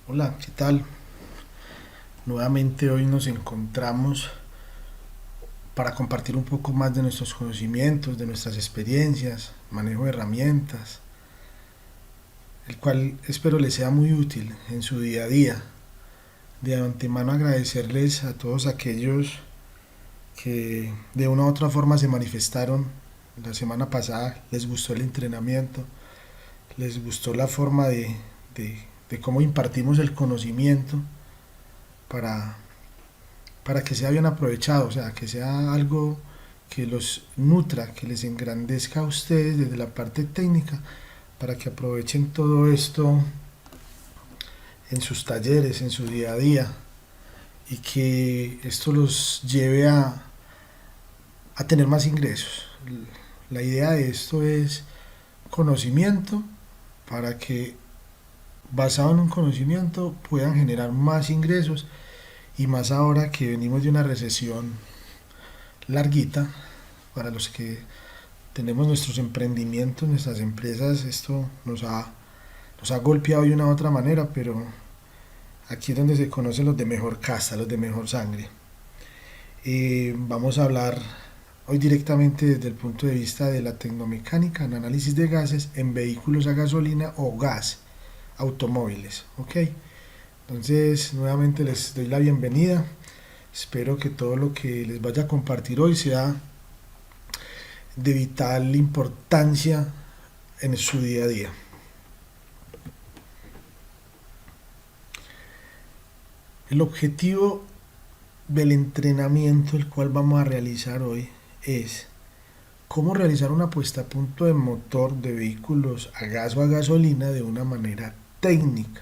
Hola, ¿qué tal? Nuevamente hoy nos encontramos para compartir un poco más de nuestros conocimientos, de nuestras experiencias, manejo de herramientas, el cual espero les sea muy útil en su día a día. De antemano agradecerles a todos aquellos que de una u otra forma se manifestaron la semana pasada, les gustó el entrenamiento, les gustó la forma de cómo impartimos el conocimiento para que sea bien aprovechado, o sea, que sea algo que los nutra, que les engrandezca a ustedes desde la parte técnica, para que aprovechen todo esto en sus talleres, en su día a día, y que esto los lleve a tener más ingresos. La idea de esto es conocimiento para que basado en un conocimiento puedan generar más ingresos y más ahora que venimos de una recesión larguita para los que tenemos nuestros emprendimientos, nuestras empresas, esto nos ha golpeado de una u otra manera, pero aquí es donde se conocen los de mejor casta, los de mejor sangre. Vamos a hablar hoy directamente desde el punto de vista de la tecnomecánica en análisis de gases en vehículos a gasolina o gas, automóviles. ¿Ok? Entonces, nuevamente les doy la bienvenida. Espero que todo lo que les vaya a compartir hoy sea de vital importancia en su día a día. El objetivo del entrenamiento el cual vamos a realizar hoy es cómo realizar una puesta a punto de motor de vehículos a gas o a gasolina de una manera técnica.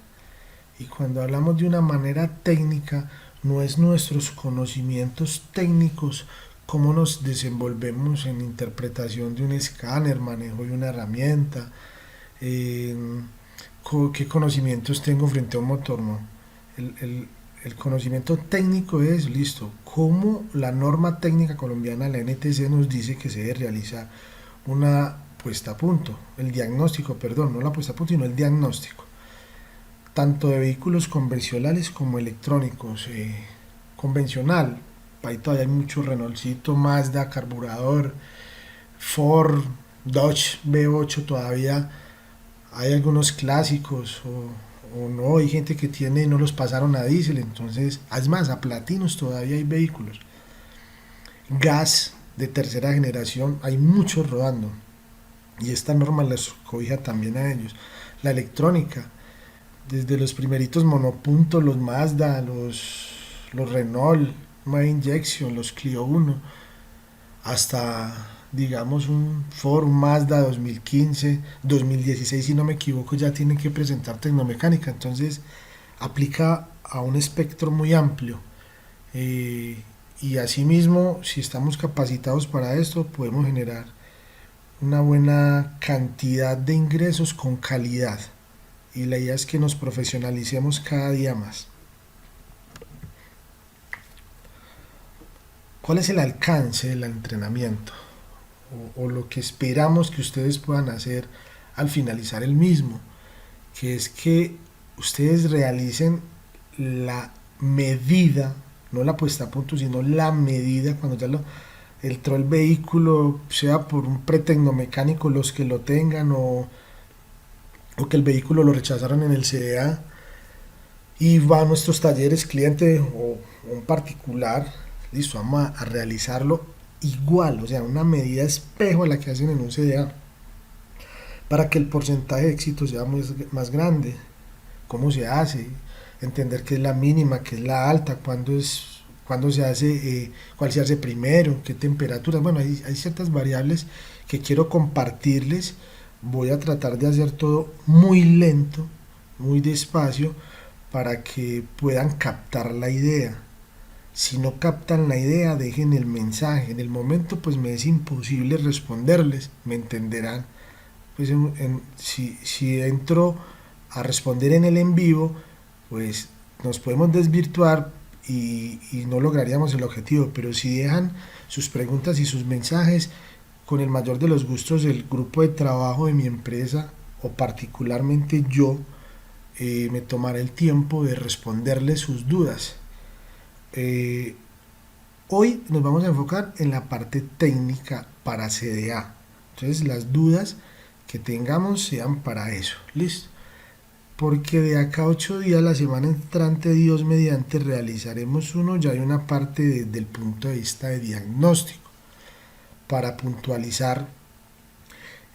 Y cuando hablamos de una manera técnica, no es nuestros conocimientos técnicos, cómo nos desenvolvemos en interpretación de un escáner, manejo de una herramienta, eh, qué conocimientos tengo frente a un motor, no. El, el, el conocimiento técnico es, listo, cómo la norma técnica colombiana, la NTC, nos dice que se debe realizar una puesta a punto, el diagnóstico, perdón, no la puesta a punto, sino el diagnóstico, tanto de vehículos convencionales como electrónicos. Convencional, ahí todavía hay mucho Renaultcito, Mazda, carburador, Ford, Dodge V8 todavía hay algunos clásicos o no, hay gente que tiene, no los pasaron a diésel, entonces, es más, a platinos todavía hay vehículos. Gas de tercera generación, hay muchos rodando y esta norma les cobija también a ellos. La electrónica, desde los primeritos monopuntos, los Mazda, los Renault, Nueva Injection, los Clio 1, hasta digamos un Ford, un Mazda 2015, 2016 si no me equivoco, ya tienen que presentar tecnomecánica, entonces aplica a un espectro muy amplio. Eh, y asimismo, si estamos capacitados para esto, podemos generar una buena cantidad de ingresos con calidad. Y la idea es que nos profesionalicemos cada día más. ¿Cuál es el alcance del entrenamiento? O lo que esperamos que ustedes puedan hacer al finalizar el mismo, que es que ustedes realicen la medida, no la puesta a punto, sino la medida cuando ya entró el vehículo, sea por un pretecnomecánico los que lo tengan o que el vehículo lo rechazaron en el CDA y va a nuestros talleres cliente o un particular, listo, vamos a realizarlo igual, o sea, una medida espejo a la que hacen en un CDA para que el porcentaje de éxito sea más grande. ¿Cómo se hace? Entender qué es la mínima, qué es la alta, cuándo se hace, cuál se hace primero, qué temperaturas. Bueno, hay ciertas variables que quiero compartirles. Voy a tratar de hacer todo muy lento, muy despacio, para que puedan captar la idea. Si no captan la idea, dejen el mensaje. En el momento, pues me es imposible responderles, me entenderán. Pues si entro a responder en el en vivo, pues nos podemos desvirtuar y no lograríamos el objetivo. Pero si dejan sus preguntas y sus mensajes, con el mayor de los gustos, el grupo de trabajo de mi empresa, o particularmente yo, me tomaré el tiempo de responderle sus dudas. Hoy nos vamos a enfocar en la parte técnica para CDA. Entonces las dudas que tengamos sean para eso. ¿Listo? Porque de acá a 8 días, la semana entrante, Dios mediante, realizaremos uno, ya hay una parte desde el punto de vista de diagnóstico, para puntualizar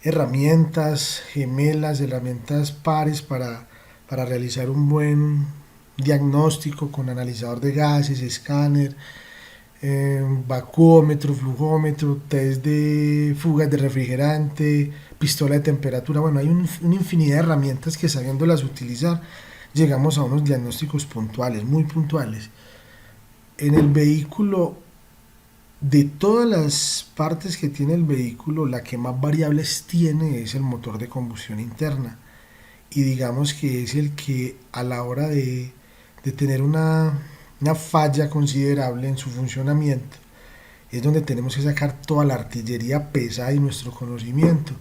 herramientas gemelas, herramientas pares para realizar un buen diagnóstico con analizador de gases, escáner, vacuómetro, flujómetro, test de fugas de refrigerante, pistola de temperatura. Bueno, hay una infinidad de herramientas que, sabiéndolas utilizar, llegamos a unos diagnósticos puntuales, muy puntuales. En el vehículo, de todas las partes que tiene el vehículo, la que más variables tiene es el motor de combustión interna. Y digamos que es el que, a la hora de tener una falla considerable en su funcionamiento, es donde tenemos que sacar toda la artillería pesada y nuestro conocimiento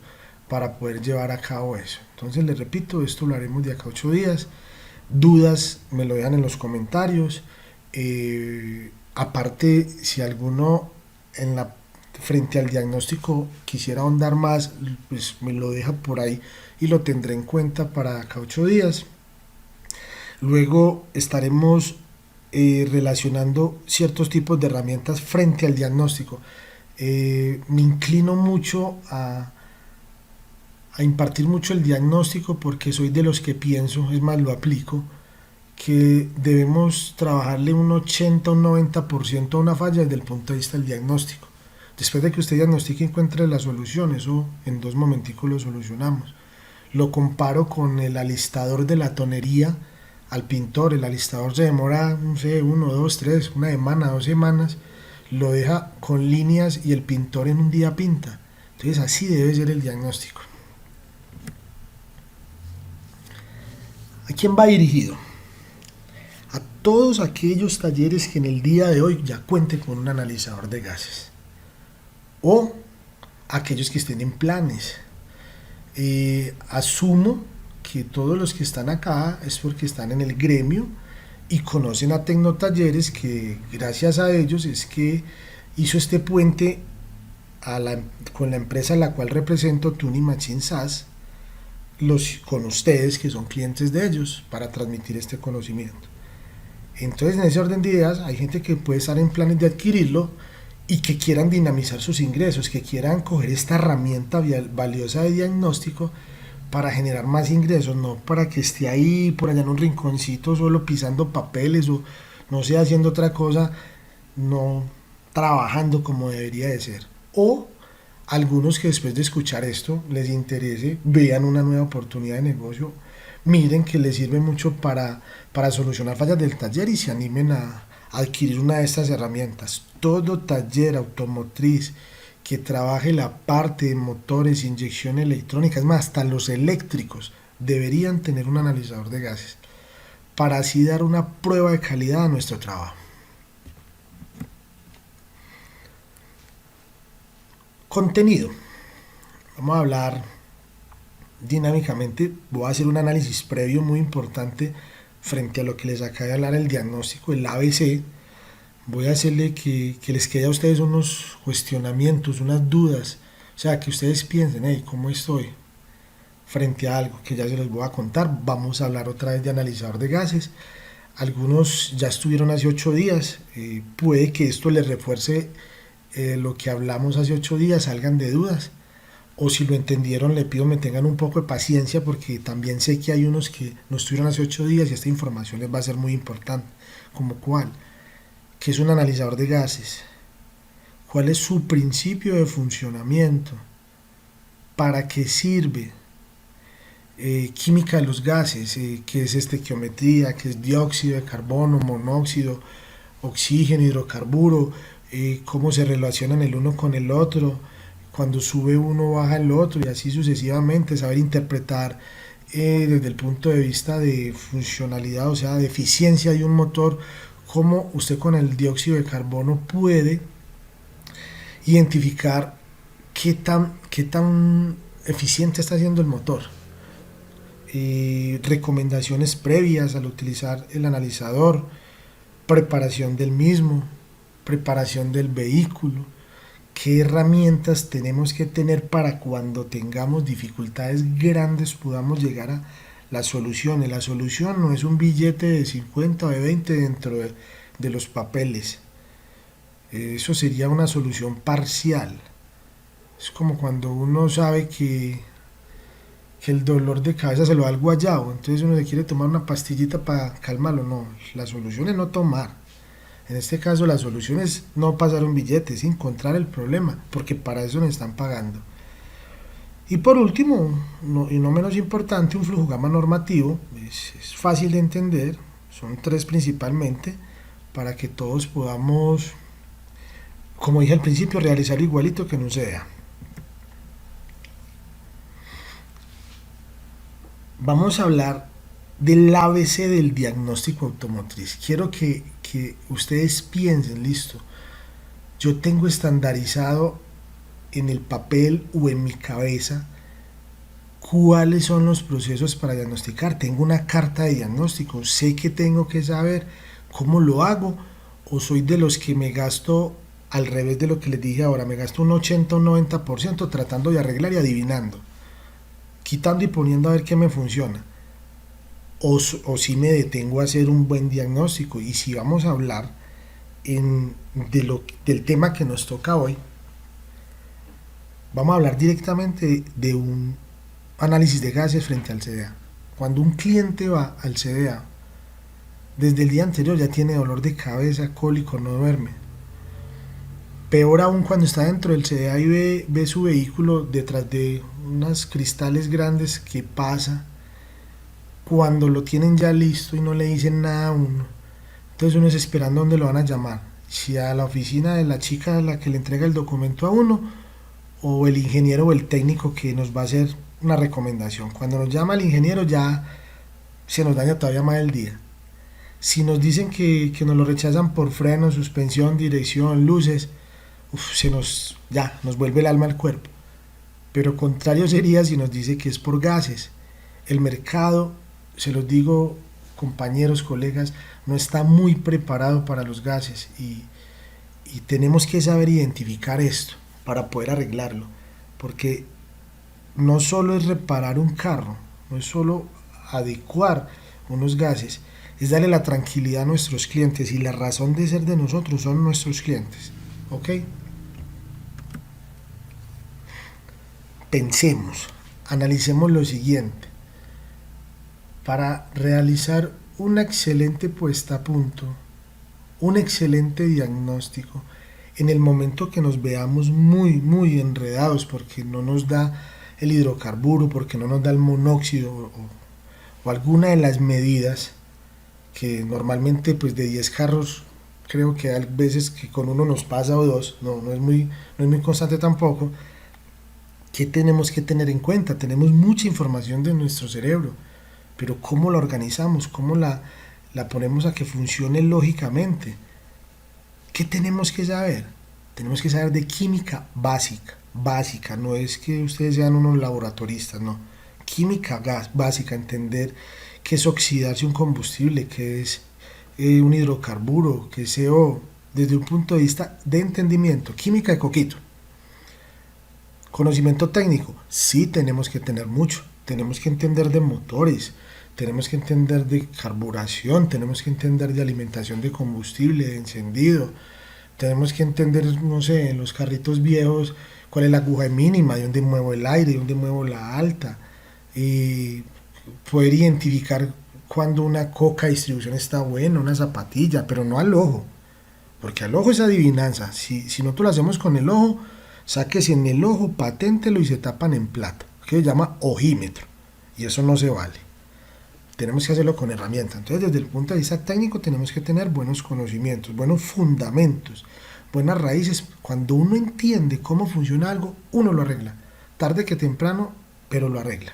para poder llevar a cabo eso. Entonces les repito, esto lo haremos de acá a 8 días. Dudas me lo dejan en los comentarios. Aparte, si alguno frente al diagnóstico quisiera ahondar más, pues me lo deja por ahí y lo tendré en cuenta para acá 8 días. Luego estaremos relacionando ciertos tipos de herramientas frente al diagnóstico. Me inclino mucho a impartir mucho el diagnóstico, porque soy de los que pienso, es más, lo aplico, que debemos trabajarle un 80 o un 90% a una falla desde el punto de vista del diagnóstico. Después de que usted diagnostique y encuentre la solución, eso en 2 momenticos lo solucionamos. Lo comparo con el alistador de la tonería al pintor. El alistador se demora, no sé, 1, 2, 3, una semana, 2 semanas, lo deja con líneas y el pintor en un día pinta. Entonces así debe ser el diagnóstico. ¿A quién va dirigido? A todos aquellos talleres que en el día de hoy ya cuenten con un analizador de gases, o aquellos que estén en planes. Asumo que todos los que están acá es porque están en el gremio y conocen a Tecnotalleres, que gracias a ellos es que hizo este puente con la empresa a la cual represento, Tuning Machine SAS, con ustedes que son clientes de ellos, para transmitir este conocimiento. Entonces, en ese orden de ideas, hay gente que puede estar en planes de adquirirlo y que quieran dinamizar sus ingresos, que quieran coger esta herramienta valiosa de diagnóstico para generar más ingresos, no para que esté ahí por allá en un rinconcito solo pisando papeles, o no sé, haciendo otra cosa, no trabajando como debería de ser. O algunos que después de escuchar esto les interese, vean una nueva oportunidad de negocio, miren que les sirve mucho para solucionar fallas del taller y se animen a adquirir una de estas herramientas. Todo taller automotriz que trabaje la parte de motores, inyección electrónica, es más, hasta los eléctricos deberían tener un analizador de gases, para así dar una prueba de calidad a nuestro trabajo. Contenido. Vamos a hablar dinámicamente. Voy a hacer un análisis previo muy importante frente a lo que les acaba de hablar, el diagnóstico, el ABC. Voy a hacerle que les quede a ustedes unos cuestionamientos, unas dudas, o sea, que ustedes piensen, hey, ¿cómo estoy frente a algo? Que ya se los voy a contar. Vamos a hablar otra vez de analizador de gases. Algunos ya estuvieron hace 8 días, puede que esto les refuerce lo que hablamos hace 8 días, salgan de dudas, o si lo entendieron, le pido me tengan un poco de paciencia, porque también sé que hay unos que no estuvieron hace 8 días y esta información les va a ser muy importante. ¿Como cuál? ¿Qué es un analizador de gases? ¿Cuál es su principio de funcionamiento? ¿Para qué sirve? Química de los gases, qué es estequiometría, qué es dióxido de carbono, monóxido, oxígeno, hidrocarburo, cómo se relacionan el uno con el otro, cuando sube uno baja el otro, y así sucesivamente. Saber interpretar desde el punto de vista de funcionalidad, o sea, de eficiencia de un motor, cómo usted con el dióxido de carbono puede identificar qué tan eficiente está siendo el motor. recomendaciones previas al utilizar el analizador, preparación del mismo, preparación del vehículo, qué herramientas tenemos que tener para cuando tengamos dificultades grandes podamos llegar a las soluciones. La solución no es un billete de 50 o de 20 dentro de los papeles. Eso sería una solución parcial. Es como cuando uno sabe que el dolor de cabeza se lo da al guayabo, entonces uno le quiere tomar una pastillita para calmarlo. No, la solución es no tomar. En este caso la solución es no pasar un billete, es encontrar el problema, porque para eso nos están pagando. Y por último, y no menos importante, un flujograma normativo. Es fácil de entender, son tres principalmente, para que todos podamos, como dije al principio, realizar igualito que en un CDA. Vamos a hablar del ABC del diagnóstico automotriz. Quiero que ustedes piensen, listo, yo tengo estandarizado en el papel o en mi cabeza cuáles son los procesos para diagnosticar. Tengo una carta de diagnóstico, sé que tengo que saber cómo lo hago, o soy de los que me gasto al revés de lo que les dije ahora, me gasto un 80 o un 90% tratando de arreglar y adivinando, quitando y poniendo a ver qué me funciona. O si me detengo a hacer un buen diagnóstico. Y si vamos a hablar del tema que nos toca hoy, vamos a hablar directamente de un análisis de gases frente al CDA. Cuando un cliente va al CDA, desde el día anterior ya tiene dolor de cabeza, cólico, no duerme. Peor aún cuando está dentro del CDA y ve su vehículo detrás de unos cristales grandes que pasa, cuando lo tienen ya listo y no le dicen nada a uno. Entonces uno es esperando dónde lo van a llamar. Si a la oficina de la chica a la que le entrega el documento a uno, o el ingeniero o el técnico que nos va a hacer una recomendación. Cuando nos llama el ingeniero ya se nos daña todavía más el día. Si nos dicen que nos lo rechazan por freno, suspensión, dirección, luces, nos vuelve el alma al cuerpo. Pero contrario sería si nos dice que es por gases. El mercado, se los digo compañeros, colegas, no está muy preparado para los gases y tenemos que saber identificar esto para poder arreglarlo, porque no solo es reparar un carro, no es solo adecuar unos gases, es darle la tranquilidad a nuestros clientes, y la razón de ser de nosotros son nuestros clientes. ¿Ok? Pensemos, analicemos lo siguiente. Para realizar una excelente puesta a punto, un excelente diagnóstico, en el momento que nos veamos muy enredados porque no nos da el hidrocarburo, porque no nos da el monóxido o alguna de las medidas que normalmente, pues de 10 carros creo que hay veces que con uno nos pasa, o dos, no es muy constante tampoco. ¿Qué tenemos que tener en cuenta? Tenemos mucha información de nuestro cerebro, pero ¿cómo la organizamos? ¿Cómo la ponemos a que funcione lógicamente? ¿Qué tenemos que saber? Tenemos que saber de química básica, no es que ustedes sean unos laboratoristas, no. Química básica, entender qué es oxidarse un combustible, qué es un hidrocarburo, qué es CO, desde un punto de vista de entendimiento. Química de coquito. Conocimiento técnico, sí tenemos que tener mucho, tenemos que entender de motores, tenemos que entender de carburación, tenemos que entender de alimentación de combustible, de encendido, tenemos que entender, no sé, en los carritos viejos, cuál es la aguja mínima, de dónde muevo el aire, de dónde muevo la alta, y poder identificar cuando una coca distribución está buena, una zapatilla, pero no al ojo, porque al ojo es adivinanza. Si nosotros lo hacemos con el ojo, sáquese en el ojo, paténtelo y se tapan en plata, que se llama ojímetro, y eso no se vale. Tenemos que hacerlo con herramientas. Entonces, desde el punto de vista técnico, tenemos que tener buenos conocimientos, buenos fundamentos, buenas raíces. Cuando uno entiende cómo funciona algo, uno lo arregla. Tarde que temprano, pero lo arregla.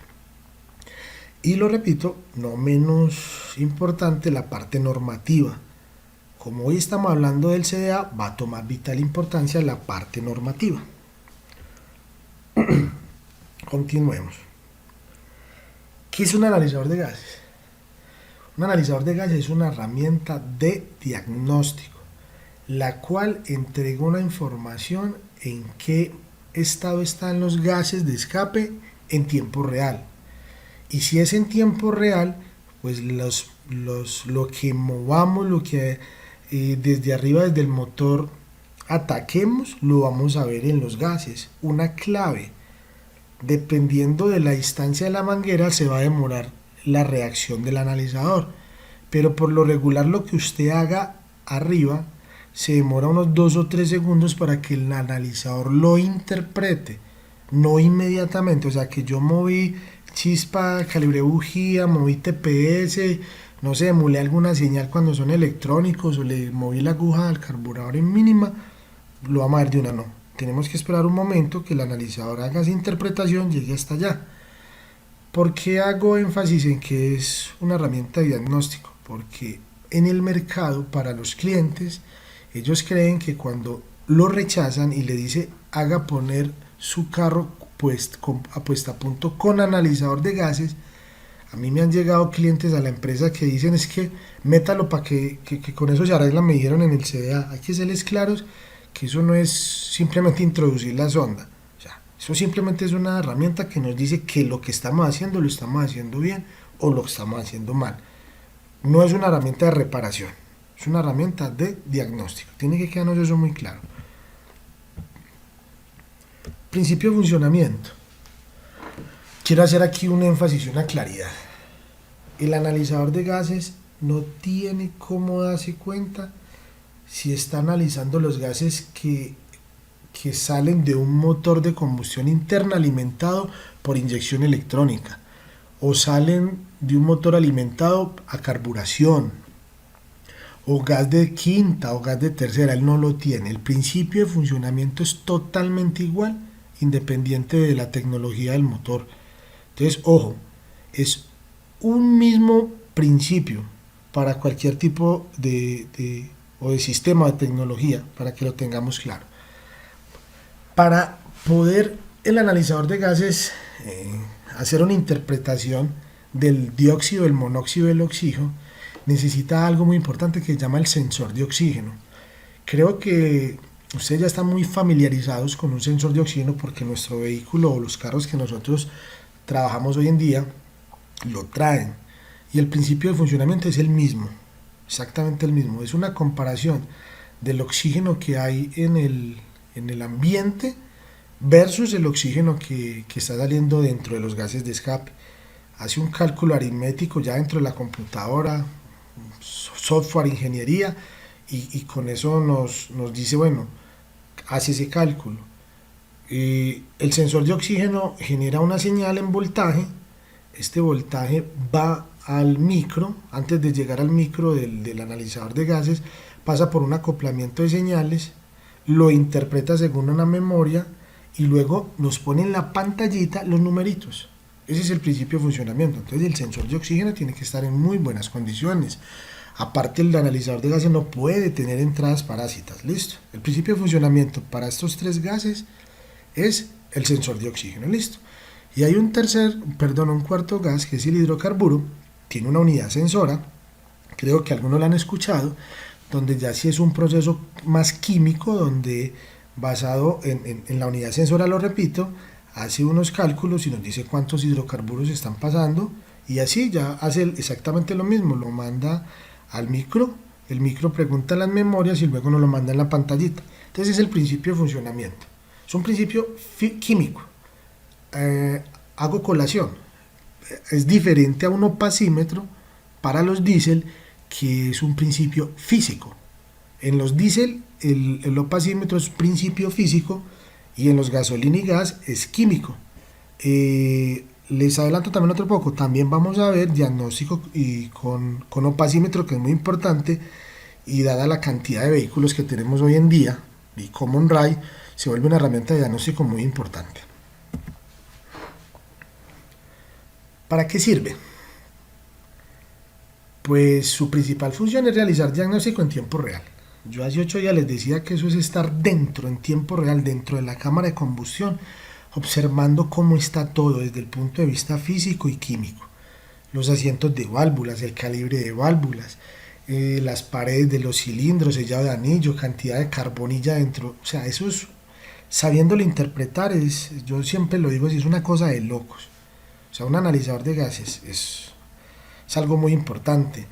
Y lo repito, no menos importante, la parte normativa. Como hoy estamos hablando del CDA, va a tomar vital importancia la parte normativa. Continuemos. ¿Qué es un analizador de gases? Un analizador de gases es una herramienta de diagnóstico, la cual entrega una información en qué estado están los gases de escape en tiempo real. Y si es en tiempo real, pues lo que movamos, lo que desde arriba, desde el motor, ataquemos, lo vamos a ver en los gases. Una clave, dependiendo de la distancia de la manguera, se va a demorar la reacción del analizador. Pero por lo regular lo que usted haga arriba se demora unos 2 o 3 segundos para que el analizador lo interprete, no inmediatamente. O sea que yo moví chispa, calibré bujía, moví TPS, no sé, emulé alguna señal cuando son electrónicos o le moví la aguja al carburador en mínima, lo vamos a ver de una. No. Tenemos que esperar un momento que el analizador haga esa interpretación, llegue hasta allá. ¿Por qué hago énfasis en que es una herramienta de diagnóstico? Porque en el mercado, para los clientes, ellos creen que cuando lo rechazan y le dice haga poner su carro a puesta a punto con analizador de gases, a mí me han llegado clientes a la empresa que dicen es que métalo para que con eso se arregla, me dijeron en el CDA. Hay que serles claros que eso no es simplemente introducir la sonda. O sea, eso simplemente es una herramienta que nos dice que lo que estamos haciendo lo estamos haciendo bien o lo estamos haciendo mal. No es una herramienta de reparación, es una herramienta de diagnóstico. Tiene que quedarnos eso muy claro. Principio de funcionamiento. Quiero hacer aquí un énfasis y una claridad. El analizador de gases no tiene cómo darse cuenta si está analizando los gases que salen de un motor de combustión interna alimentado por inyección electrónica o salen de un motor alimentado a carburación o gas de quinta o gas de tercera. Él no lo tiene. El principio de funcionamiento es totalmente igual, independiente de la tecnología del motor. Entonces, ojo, es un mismo principio para cualquier tipo de sistema de tecnología, para que lo tengamos claro. Para poder el analizador de gases hacer una interpretación del dióxido, del monóxido, del oxígeno, necesita algo muy importante que se llama el sensor de oxígeno. Creo que ustedes ya están muy familiarizados con un sensor de oxígeno porque nuestro vehículo o los carros que nosotros trabajamos hoy en día lo traen. Y el principio de funcionamiento es el mismo, exactamente el mismo. Es una comparación del oxígeno que hay en el ambiente versus el oxígeno que está saliendo dentro de los gases de escape. Hace un cálculo aritmético ya dentro de la computadora, software, ingeniería, y con eso nos dice, bueno, hace ese cálculo. El sensor de oxígeno genera una señal en voltaje. Este voltaje va al micro, antes de llegar al micro del analizador de gases, pasa por un acoplamiento de señales, lo interpreta según una memoria y luego nos pone en la pantallita los numeritos. Ese es el principio de funcionamiento. Entonces el sensor de oxígeno tiene que estar en muy buenas condiciones. Aparte, el analizador de gases no puede tener entradas parásitas. Listo. El principio de funcionamiento para estos tres gases es el sensor de oxígeno. Listo. Y hay un cuarto gas, que es el hidrocarburo. Tiene una unidad sensora. Creo que algunos lo han escuchado, donde ya sí es un proceso más químico, donde basado en la unidad sensora, lo repito, hace unos cálculos y nos dice cuántos hidrocarburos están pasando, y así ya hace exactamente lo mismo, lo manda al micro, el micro pregunta las memorias y luego nos lo manda en la pantallita. Entonces es el principio de funcionamiento, es un principio químico. Hago colación, es diferente a un opacímetro para los diésel, que es un principio físico. En los diésel el opacímetro es principio físico y en los gasolina y gas es químico. Les adelanto también otro poco, también vamos a ver diagnóstico y con opacímetro, que es muy importante, y dada la cantidad de vehículos que tenemos hoy en día, y Common Rail se vuelve una herramienta de diagnóstico muy importante. ¿Para qué sirve? Pues su principal función es realizar diagnóstico en tiempo real. Yo hace 8 días les decía que eso es estar dentro, en tiempo real, dentro de la cámara de combustión, observando cómo está todo desde el punto de vista físico y químico. los asientos de válvulas, el calibre de válvulas, las paredes de los cilindros, sellado de anillo, cantidad de carbonilla dentro. O sea, eso es, sabiéndolo interpretar, yo siempre lo digo, es una cosa de locos. O sea, un analizador de gases es algo muy importante.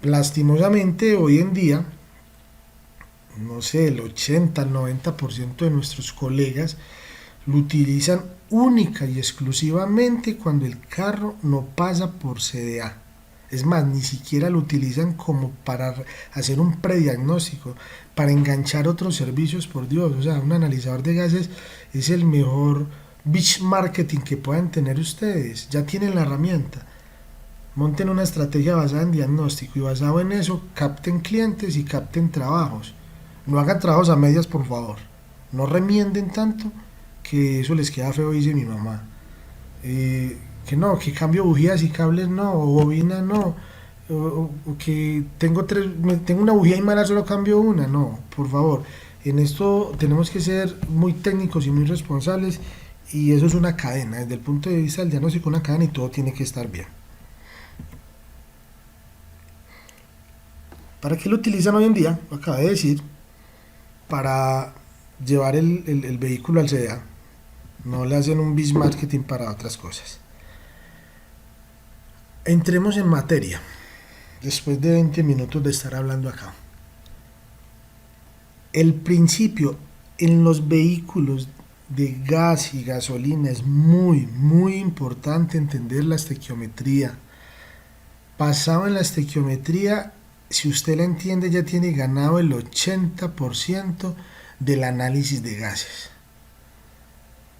Lastimosamente, hoy en día, no sé, el 80, el 90% de nuestros colegas lo utilizan única y exclusivamente cuando el carro no pasa por CDA. Es más, ni siquiera lo utilizan como para hacer un prediagnóstico, para enganchar otros servicios, por Dios. O sea, un analizador de gases es el mejor bitch marketing que puedan tener ustedes. Ya tienen la herramienta. Monten una estrategia basada en diagnóstico y basado en eso capten clientes y capten trabajos. No hagan trabajos a medias, por favor. No remienden tanto que eso les queda feo, dice mi mamá. Que no, que cambio bujías y cables no, o bobina no, o que tengo una bujía y mala, solo cambio una, no, por favor. En esto tenemos que ser muy técnicos y muy responsables y eso es una cadena, desde el punto de vista del diagnóstico, una cadena y todo tiene que estar bien. ¿Para qué lo utilizan hoy en día? Lo acabé de decir, para llevar el vehículo al CDA. No le hacen un bis marketing para otras cosas. Entremos en materia, después de 20 minutos de estar hablando acá. El principio en los vehículos de gas y gasolina es muy importante entender la estequiometría. Basado en la estequiometría, si usted la entiende, ya tiene ganado el 80% del análisis de gases.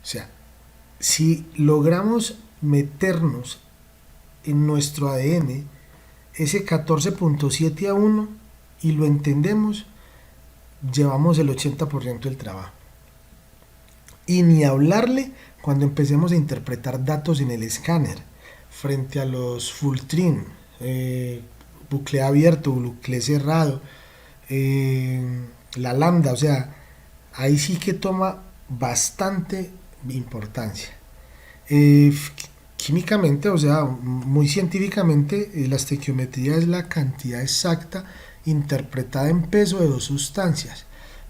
O sea, si logramos meternos en nuestro ADN ese 14.7 a 1 y lo entendemos, llevamos el 80% del trabajo. Y ni hablarle cuando empecemos a interpretar datos en el escáner frente a los full trim, bucle abierto, bucle cerrado, la lambda, o sea, ahí sí que toma bastante importancia. Químicamente, o sea, muy científicamente, la estequiometría es la cantidad exacta interpretada en peso de dos sustancias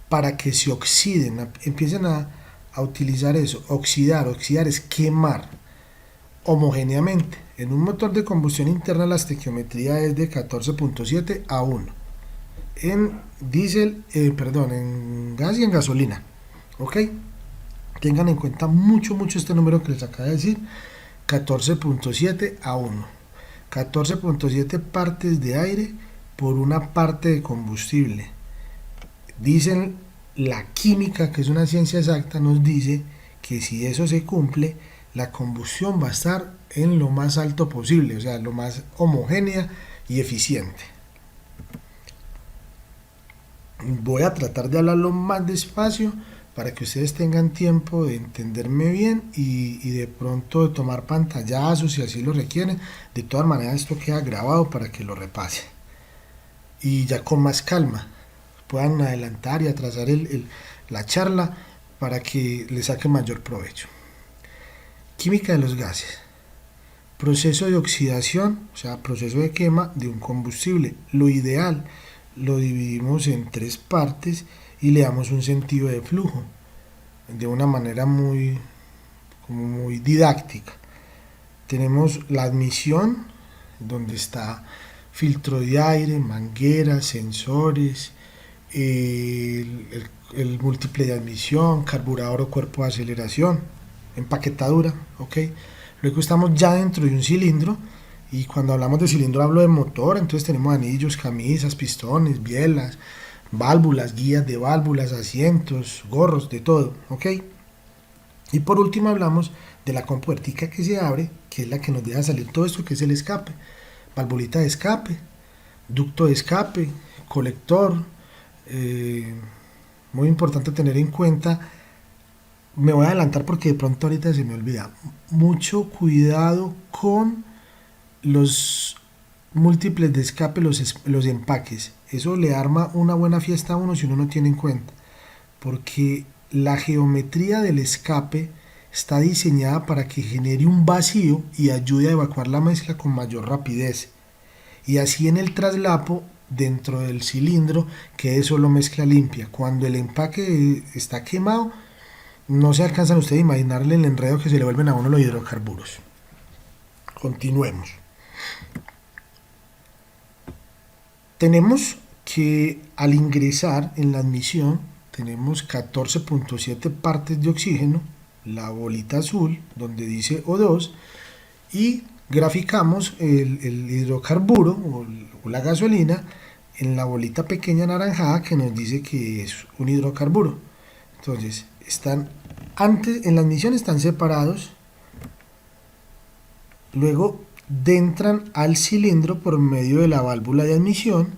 para que se oxiden, empiecen a utilizar eso. Oxidar es quemar homogéneamente. En un motor de combustión interna la estequiometría es de 14.7 a 1. En diésel, en gas y en gasolina. ¿Ok? Tengan en cuenta mucho este número que les acabo de decir. 14.7 a 1. 14.7 partes de aire por una parte de combustible. Dicen la química, que es una ciencia exacta, nos dice que si eso se cumple, la combustión va a estar en lo más alto posible, o sea, lo más homogénea y eficiente. Voy a tratar de hablarlo más despacio para que ustedes tengan tiempo de entenderme bien y de pronto de tomar pantallazos si así lo requieren. De todas maneras, esto queda grabado para que lo repase y ya con más calma puedan adelantar y atrasar la charla para que le saque mayor provecho. Química de los gases. Proceso de oxidación, o sea, proceso de quema de un combustible. Lo ideal lo dividimos en tres partes y le damos un sentido de flujo de una manera muy didáctica. Tenemos la admisión, donde está filtro de aire, mangueras, sensores, el múltiple de admisión, carburador o cuerpo de aceleración, empaquetadura, ¿ok? Luego estamos ya dentro de un cilindro, y cuando hablamos de cilindro hablo de motor, entonces tenemos anillos, camisas, pistones, bielas, válvulas, guías de válvulas, asientos, gorros, de todo, ¿ok? Y por último hablamos de la compuertica que se abre, que es la que nos deja salir todo esto, que es el escape, valvulita de escape, ducto de escape, colector. Muy importante tener en cuenta, me voy a adelantar porque de pronto ahorita se me olvida, mucho cuidado con los múltiples de escape, los empaques. Eso le arma una buena fiesta a uno si uno no tiene en cuenta, porque la geometría del escape está diseñada para que genere un vacío y ayude a evacuar la mezcla con mayor rapidez. Y así en el traslapo dentro del cilindro quede solo mezcla limpia. Cuando el empaque está quemado, no se alcanzan ustedes a imaginarle el enredo que se le vuelven a uno los hidrocarburos. Continuemos. Tenemos que al ingresar en la admisión tenemos 14.7 partes de oxígeno, la bolita azul donde dice O2, y graficamos el hidrocarburo o la gasolina en la bolita pequeña anaranjada que nos dice que es un hidrocarburo. Entonces, en la admisión están separados, luego entran al cilindro por medio de la válvula de admisión,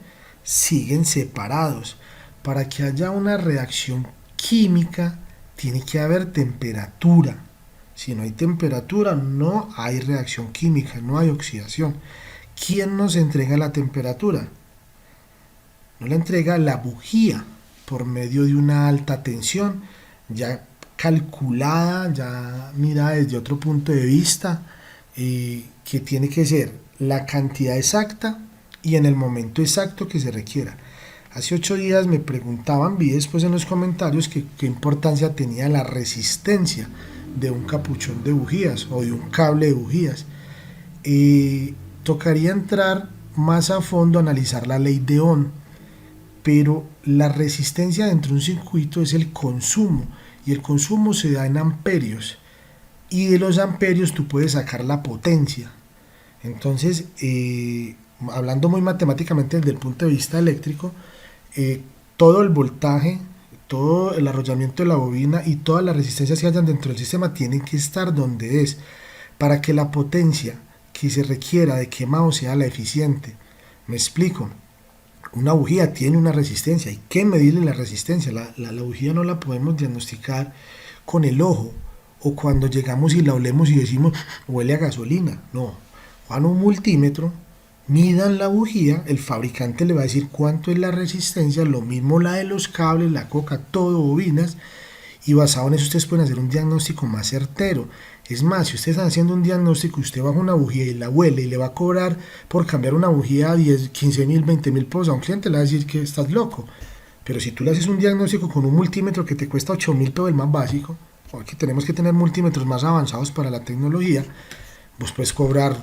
siguen separados. Para que haya una reacción química tiene que haber temperatura. Si no hay temperatura, no hay reacción química, no hay oxidación. ¿Quién nos entrega la temperatura? Nos la entrega la bujía por medio de una alta tensión, ya calculada, ya mirada desde otro punto de vista, que tiene que ser la cantidad exacta y en el momento exacto que se requiera. Hace 8 días me preguntaban, vi después en los comentarios qué importancia tenía la resistencia de un capuchón de bujías o de un cable de bujías. Tocaría entrar más a fondo a analizar la ley de Ohm, pero la resistencia dentro de un circuito es el consumo, y el consumo se da en amperios, y de los amperios tú puedes sacar la potencia. Entonces, hablando muy matemáticamente desde el punto de vista eléctrico, todo el voltaje, todo el arrollamiento de la bobina y todas las resistencias que hayan dentro del sistema tienen que estar donde es, para que la potencia que se requiera de quemado sea la eficiente. Me explico. Una bujía tiene una resistencia, hay que medirle la resistencia. La bujía no la podemos diagnosticar con el ojo o cuando llegamos y la olemos y decimos huele a gasolina. No, van a un multímetro, midan la bujía, el fabricante le va a decir cuánto es la resistencia, lo mismo la de los cables, la coca, todo, bobinas, y basado en eso ustedes pueden hacer un diagnóstico más certero. Es más, si ustedes están haciendo un diagnóstico y usted baja una bujía y la huele y le va a cobrar por cambiar una bujía a 10, 15 mil, 20 mil pesos, a un cliente le va a decir que estás loco. Pero si tú le haces un diagnóstico con un multímetro que te cuesta 8 mil pesos, el más básico, porque tenemos que tener multímetros más avanzados para la tecnología, vos puedes cobrar,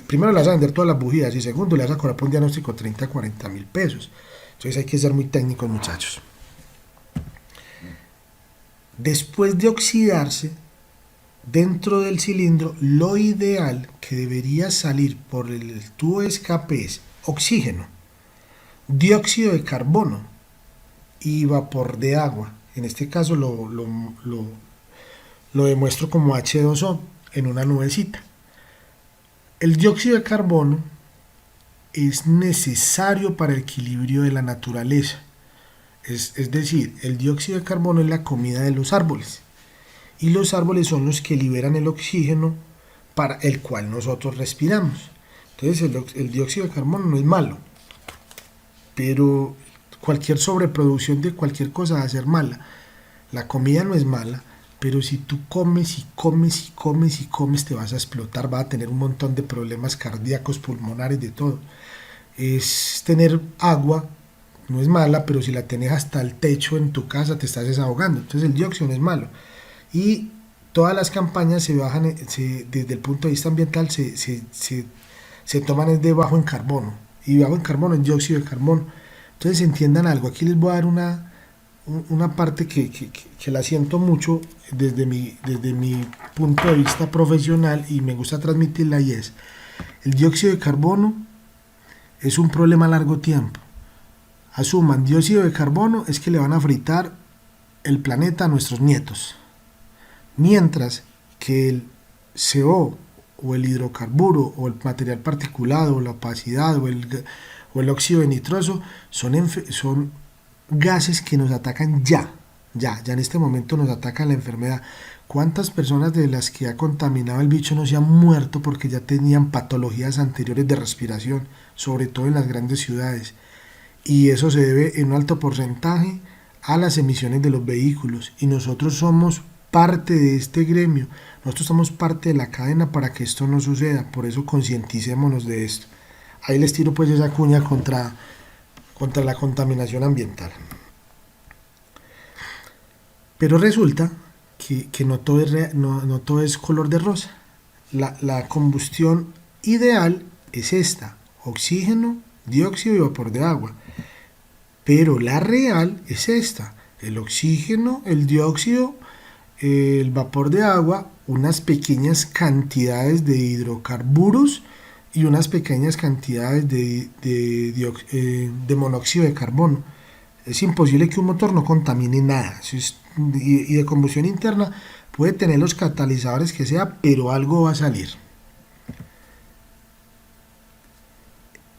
primero le vas a vender todas las bujías y segundo le vas a cobrar por un diagnóstico 30, 40 mil pesos. Entonces hay que ser muy técnicos, muchachos. Después de oxidarse, dentro del cilindro, lo ideal que debería salir por el tubo de escape es oxígeno, dióxido de carbono y vapor de agua. En este caso lo demuestro como H2O en una nubecita. El dióxido de carbono es necesario para el equilibrio de la naturaleza. Es decir, el dióxido de carbono es la comida de los árboles. Y los árboles son los que liberan el oxígeno para el cual nosotros respiramos. Entonces el dióxido de carbono no es malo, pero cualquier sobreproducción de cualquier cosa va a ser mala. La comida no es mala, pero si tú comes y comes y comes y comes te vas a explotar, vas a tener un montón de problemas cardíacos, pulmonares, de todo. Es tener agua, no es mala, pero si la tenés hasta el techo en tu casa te estás desahogando. Entonces el dióxido no es malo. Y todas las campañas se bajan, desde el punto de vista ambiental, se toman de bajo en carbono. Y bajo en carbono es dióxido de carbono. Entonces entiendan algo, aquí les voy a dar una parte que la siento mucho desde mi punto de vista profesional y me gusta transmitirla, y es: el dióxido de carbono es un problema a largo tiempo. Asuman, dióxido de carbono es que le van a fritar el planeta a nuestros nietos. Mientras que el CO o el hidrocarburo o el material particulado o la opacidad o el óxido de nitroso son gases que nos atacan ya en este momento nos atacan la enfermedad. ¿Cuántas personas de las que ha contaminado el bicho no se han muerto porque ya tenían patologías anteriores de respiración, sobre todo en las grandes ciudades? Y eso se debe en un alto porcentaje a las emisiones de los vehículos, y nosotros somos parte de este gremio, nosotros somos parte de la cadena para que esto no suceda, por eso concienticémonos de esto. Ahí les tiro pues esa cuña contra la contaminación ambiental. Pero resulta que no todo es color de rosa. La combustión ideal es esta: oxígeno, dióxido y vapor de agua. Pero la real es esta: el oxígeno, el dióxido, el vapor de agua, unas pequeñas cantidades de hidrocarburos y unas pequeñas cantidades de monóxido de carbono. Es imposible que un motor no contamine nada. Y de combustión interna puede tener los catalizadores que sea, pero algo va a salir.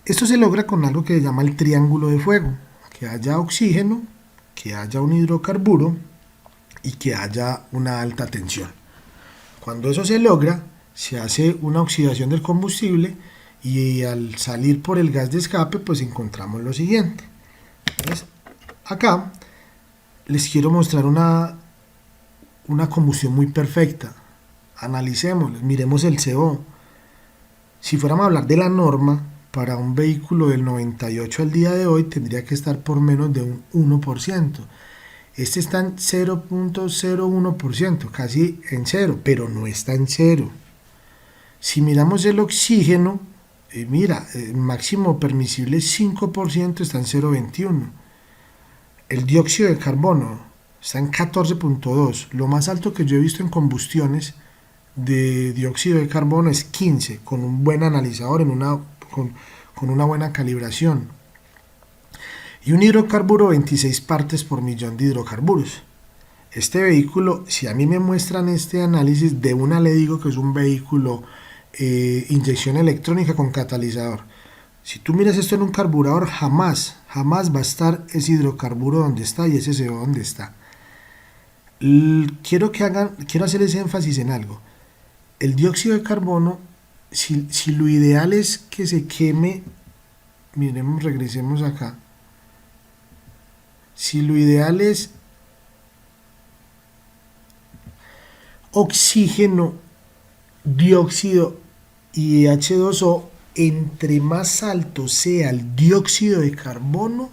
Esto se logra con algo que se llama el triángulo de fuego: que haya oxígeno, que haya un hidrocarburo y que haya una alta tensión. Cuando eso se logra, se hace una oxidación del combustible y al salir por el gas de escape, pues encontramos lo siguiente. Entonces, acá les quiero mostrar una combustión muy perfecta. Analicémoslo, miremos el CO. Si fuéramos a hablar de la norma, para un vehículo del 98 al día de hoy tendría que estar por menos de un 1%. Este está en 0.01%, casi en cero, pero no está en cero. Si miramos el oxígeno, mira, el máximo permisible es 5%, está en 0.21. El dióxido de carbono está en 14.2. Lo más alto que yo he visto en combustiones de dióxido de carbono es 15, con un buen analizador, con una buena calibración. Y un hidrocarburo, 26 partes por millón de hidrocarburos. Este vehículo, si a mí me muestran este análisis, de una le digo que es un vehículo inyección electrónica con catalizador. Si tú miras esto en un carburador, jamás va a estar ese hidrocarburo donde está y ese CO donde está. Quiero hacerles énfasis en algo. El dióxido de carbono, si lo ideal es que se queme, miremos, regresemos acá. Si lo ideal es oxígeno, dióxido y H2O, entre más alto sea el dióxido de carbono,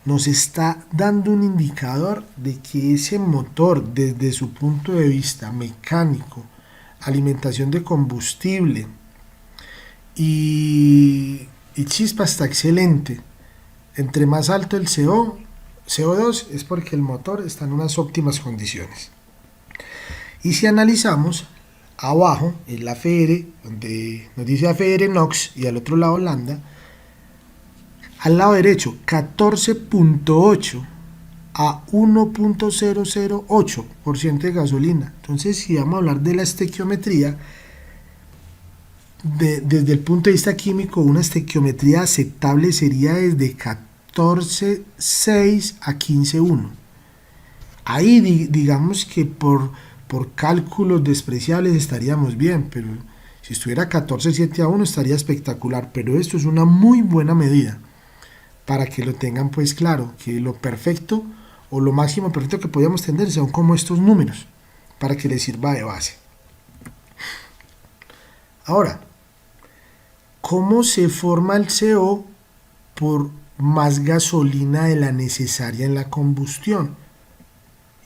nos está dando un indicador de que ese motor, desde su punto de vista mecánico, alimentación de combustible y chispa, está excelente. Entre más alto el CO2 es porque el motor está en unas óptimas condiciones. Y si analizamos, abajo el AFR, donde nos dice AFR NOx y al otro lado lambda, al lado derecho 14.8 a 1.008% de gasolina. Entonces, si vamos a hablar de la estequiometría, desde el punto de vista químico, una estequiometría aceptable sería desde 14.6 a 15.1. Ahí digamos que por cálculos despreciables estaríamos bien, pero si estuviera 14.7 a 1 estaría espectacular. Pero esto es una muy buena medida, para que lo tengan pues claro, que lo perfecto o lo máximo perfecto que podíamos tener son como estos números, para que les sirva de base. Ahora, ¿cómo se forma el CO por más gasolina de la necesaria en la combustión?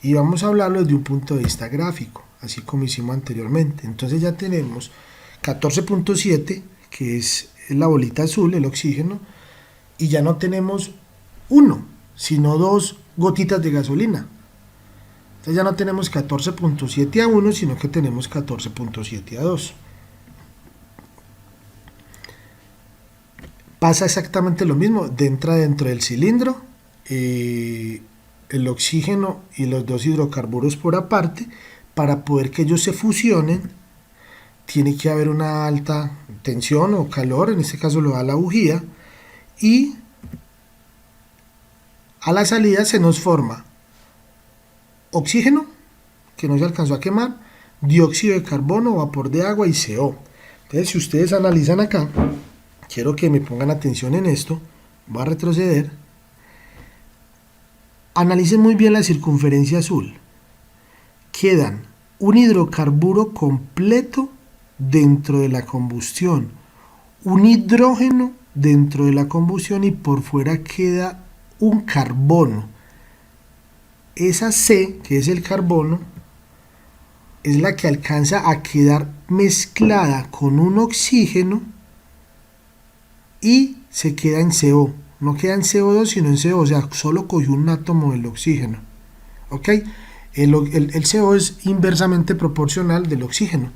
Y vamos a hablarlo desde un punto de vista gráfico, así como hicimos anteriormente. Entonces ya tenemos 14.7, que es la bolita azul, el oxígeno, y ya no tenemos 1, sino 2 gotitas de gasolina. Entonces ya no tenemos 14.7 a 1, sino que tenemos 14.7 a 2. Pasa exactamente lo mismo, entra dentro del cilindro, el oxígeno y los dos hidrocarburos por aparte. Para poder que ellos se fusionen, tiene que haber una alta tensión o calor, en este caso lo da la bujía, y a la salida se nos forma oxígeno, que no se alcanzó a quemar, dióxido de carbono, vapor de agua y CO. Entonces, si ustedes analizan acá, quiero que me pongan atención en esto, voy a retroceder. Analicen muy bien la circunferencia azul. quedan un hidrocarburo completo dentro de la combustión, un hidrógeno dentro de la combustión y por fuera queda un carbono. Esa C, que es el carbono, es la que alcanza a quedar mezclada con un oxígeno y se queda en CO. No queda en CO2 sino en CO, o sea, solo cogió un átomo del oxígeno. ¿Ok? El CO es inversamente proporcional del oxígeno.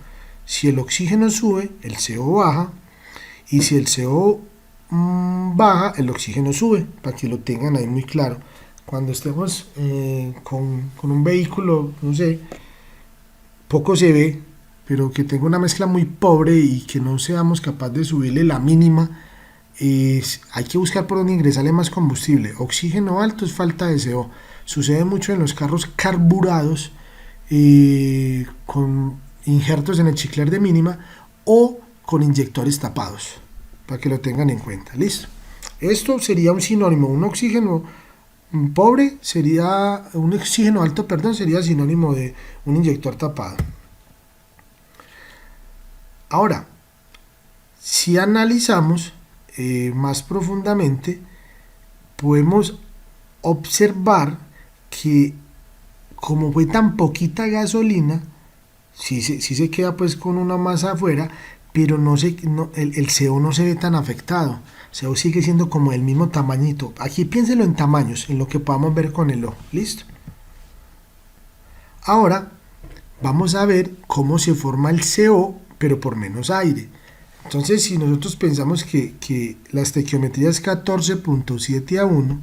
Si el oxígeno sube, el CO baja, y si el CO baja, el oxígeno sube, para que lo tengan ahí muy claro. Cuando estemos con un vehículo, no sé, poco se ve, pero que tenga una mezcla muy pobre y que no seamos capaces de subirle la mínima, hay que buscar por dónde ingresarle más combustible. Oxígeno alto es falta de CO. Sucede mucho en los carros carburados con injertos en el chicler de mínima o con inyectores tapados, para que lo tengan en cuenta. Listo. Esto sería un sinónimo. Un oxígeno pobre sería, un oxígeno alto, perdón, sería sinónimo de un inyector tapado. Ahora, si analizamos más profundamente, podemos observar que como fue tan poquita gasolina, sí se queda pues con una masa afuera, pero el CO no se ve tan afectado. El CO sigue siendo como el mismo tamañito. Aquí piénselo en tamaños, en lo que podamos ver con el ojo. ¿Listo? Ahora vamos a ver cómo se forma el CO, pero por menos aire. Entonces, si nosotros pensamos que la estequiometría es 14.7 a 1,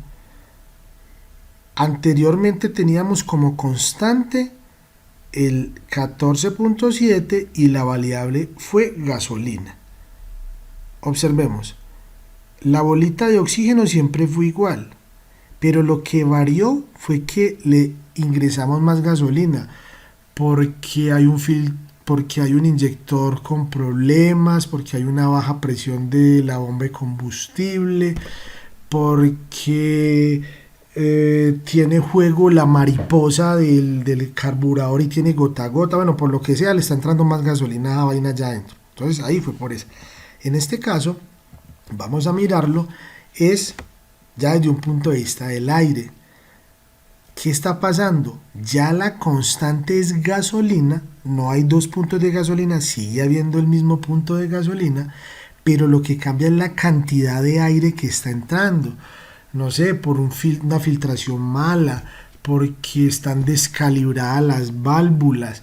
anteriormente teníamos como constante el 14.7 y la variable fue gasolina. Observemos, la bolita de oxígeno siempre fue igual, pero lo que varió fue que le ingresamos más gasolina, porque hay un inyector con problemas, porque hay una baja presión de la bomba de combustible, porque tiene juego la mariposa del carburador y tiene gota a gota, bueno, por lo que sea le está entrando más gasolina a la vaina allá adentro. Entonces ahí fue por eso. En este caso vamos a mirarlo es ya desde un punto de vista del aire. ¿Qué está pasando? Ya la constante es gasolina, no hay dos puntos de gasolina, sigue habiendo el mismo punto de gasolina, pero lo que cambia es la cantidad de aire que está entrando. No sé, por una filtración mala, porque están descalibradas las válvulas,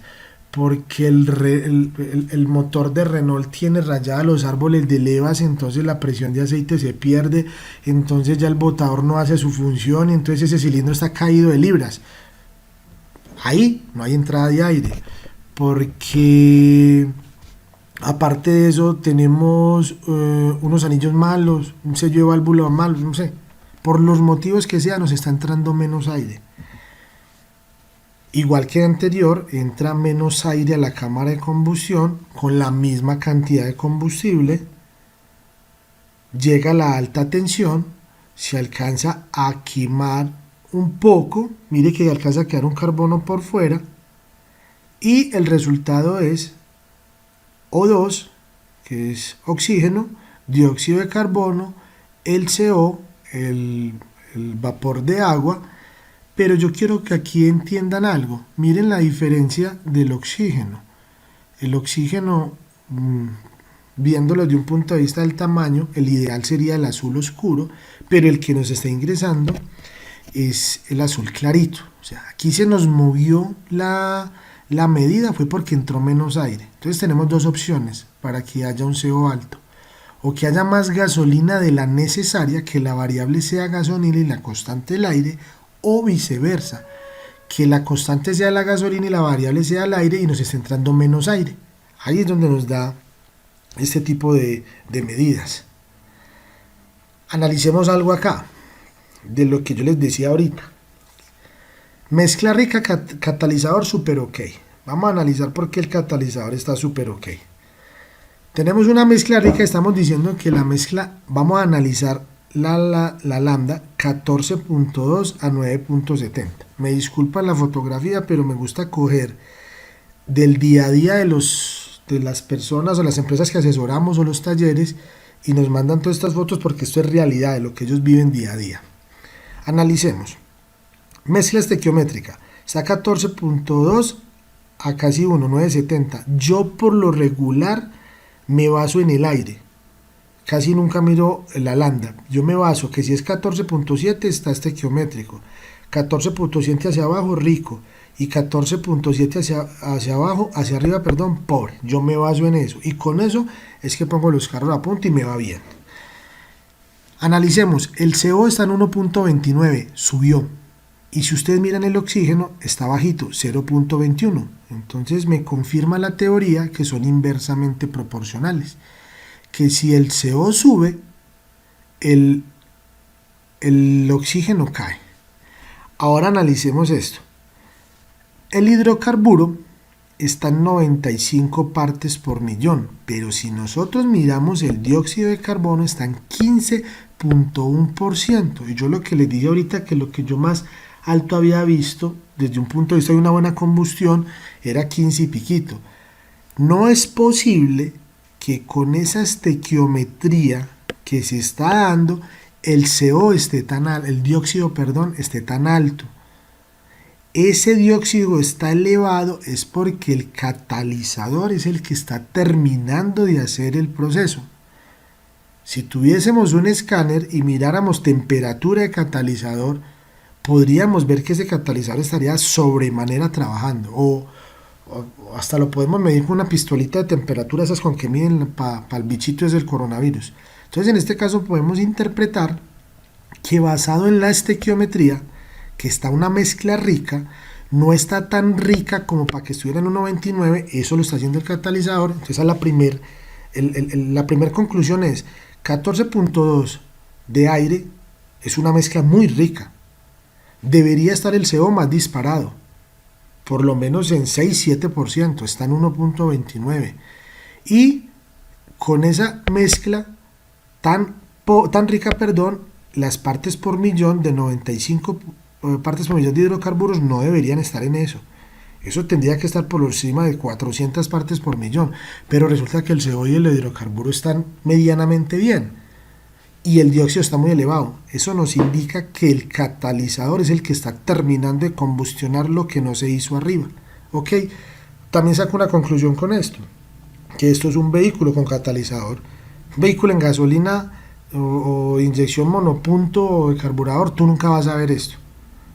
porque el motor de Renault tiene rayadas los árboles de levas, entonces la presión de aceite se pierde, entonces ya el botador no hace su función, entonces ese cilindro está caído de libras. Ahí no hay entrada de aire, porque aparte de eso tenemos unos anillos malos, un sello de válvula malo, no sé. Por los motivos que sea, nos está entrando menos aire. Igual que anterior, entra menos aire a la cámara de combustión con la misma cantidad de combustible. Llega a la alta tensión, se alcanza a quemar un poco. Mire que alcanza a quedar un carbono por fuera. Y el resultado es O2, que es oxígeno, dióxido de carbono, el CO, el vapor de agua, pero yo quiero que aquí entiendan algo. Miren la diferencia del oxígeno. El oxígeno, viéndolo de un punto de vista del tamaño, el ideal sería el azul oscuro, pero el que nos está ingresando es el azul clarito. O sea, aquí se nos movió la medida, fue porque entró menos aire. Entonces tenemos dos opciones para que haya un CO alto. O que haya más gasolina de la necesaria, que la variable sea gasolina y la constante el aire, o viceversa, que la constante sea la gasolina y la variable sea el aire y nos esté entrando menos aire. Ahí es donde nos da este tipo de medidas. Analicemos algo acá, de lo que yo les decía ahorita. Mezcla rica, catalizador super ok. Vamos a analizar por qué el catalizador está super ok. Tenemos una mezcla rica, estamos diciendo que la mezcla, vamos a analizar la lambda 14.2 a 9.70. Me disculpan la fotografía, pero me gusta coger del día a día de las personas o las empresas que asesoramos o los talleres y nos mandan todas estas fotos porque esto es realidad de lo que ellos viven día a día. Analicemos. Mezcla estequiométrica. Está 14.2 a casi 1, 9.70. Yo por lo regular me baso en el aire. Casi nunca miro la lambda. Yo me baso que si es 14.7 está estequiométrico. 14.7 hacia abajo, rico. Y 14.7 hacia abajo, hacia arriba, perdón, pobre. Yo me baso en eso. Y con eso es que pongo los carros a punto y me va bien. Analicemos. El CO está en 1.29. Subió. Y si ustedes miran el oxígeno, está bajito, 0.21. Entonces me confirma la teoría que son inversamente proporcionales. Que si el CO sube, el oxígeno cae. Ahora analicemos esto. El hidrocarburo está en 95 partes por millón, pero si nosotros miramos el dióxido de carbono está en 15.1%. Y yo lo que les dije ahorita que lo que yo más alto había visto desde un punto de vista de una buena combustión era 15 y piquito. No es posible que con esa estequiometría que se está dando el CO esté tan alto, el dióxido, perdón, esté tan alto. Ese dióxido está elevado es porque el catalizador es el que está terminando de hacer el proceso. Si tuviésemos un escáner y miráramos temperatura de catalizador, podríamos ver que ese catalizador estaría sobremanera trabajando o hasta lo podemos medir con una pistolita de temperatura, esas con que miden para el bichito es el coronavirus. Entonces en este caso podemos interpretar que basado en la estequiometría, que está una mezcla rica, no está tan rica como para que estuviera en 1.29, eso lo está haciendo el catalizador. Entonces la primera conclusión es 14.2 de aire es una mezcla muy rica. Debería estar el CO más disparado, por lo menos en 6-7%, está en 1.29. Y con esa mezcla tan rica, las partes por millón de 95 partes por millón de hidrocarburos no deberían estar en eso. Eso tendría que estar por encima de 400 partes por millón. Pero resulta que el CO y el hidrocarburo están medianamente bien. Y el dióxido está muy elevado. Eso nos indica que el catalizador es el que está terminando de combustionar lo que no se hizo arriba. ¿Ok? También saco una conclusión con esto. Que esto es un vehículo con catalizador. Un vehículo en gasolina o inyección monopunto o de carburador, tú nunca vas a ver esto.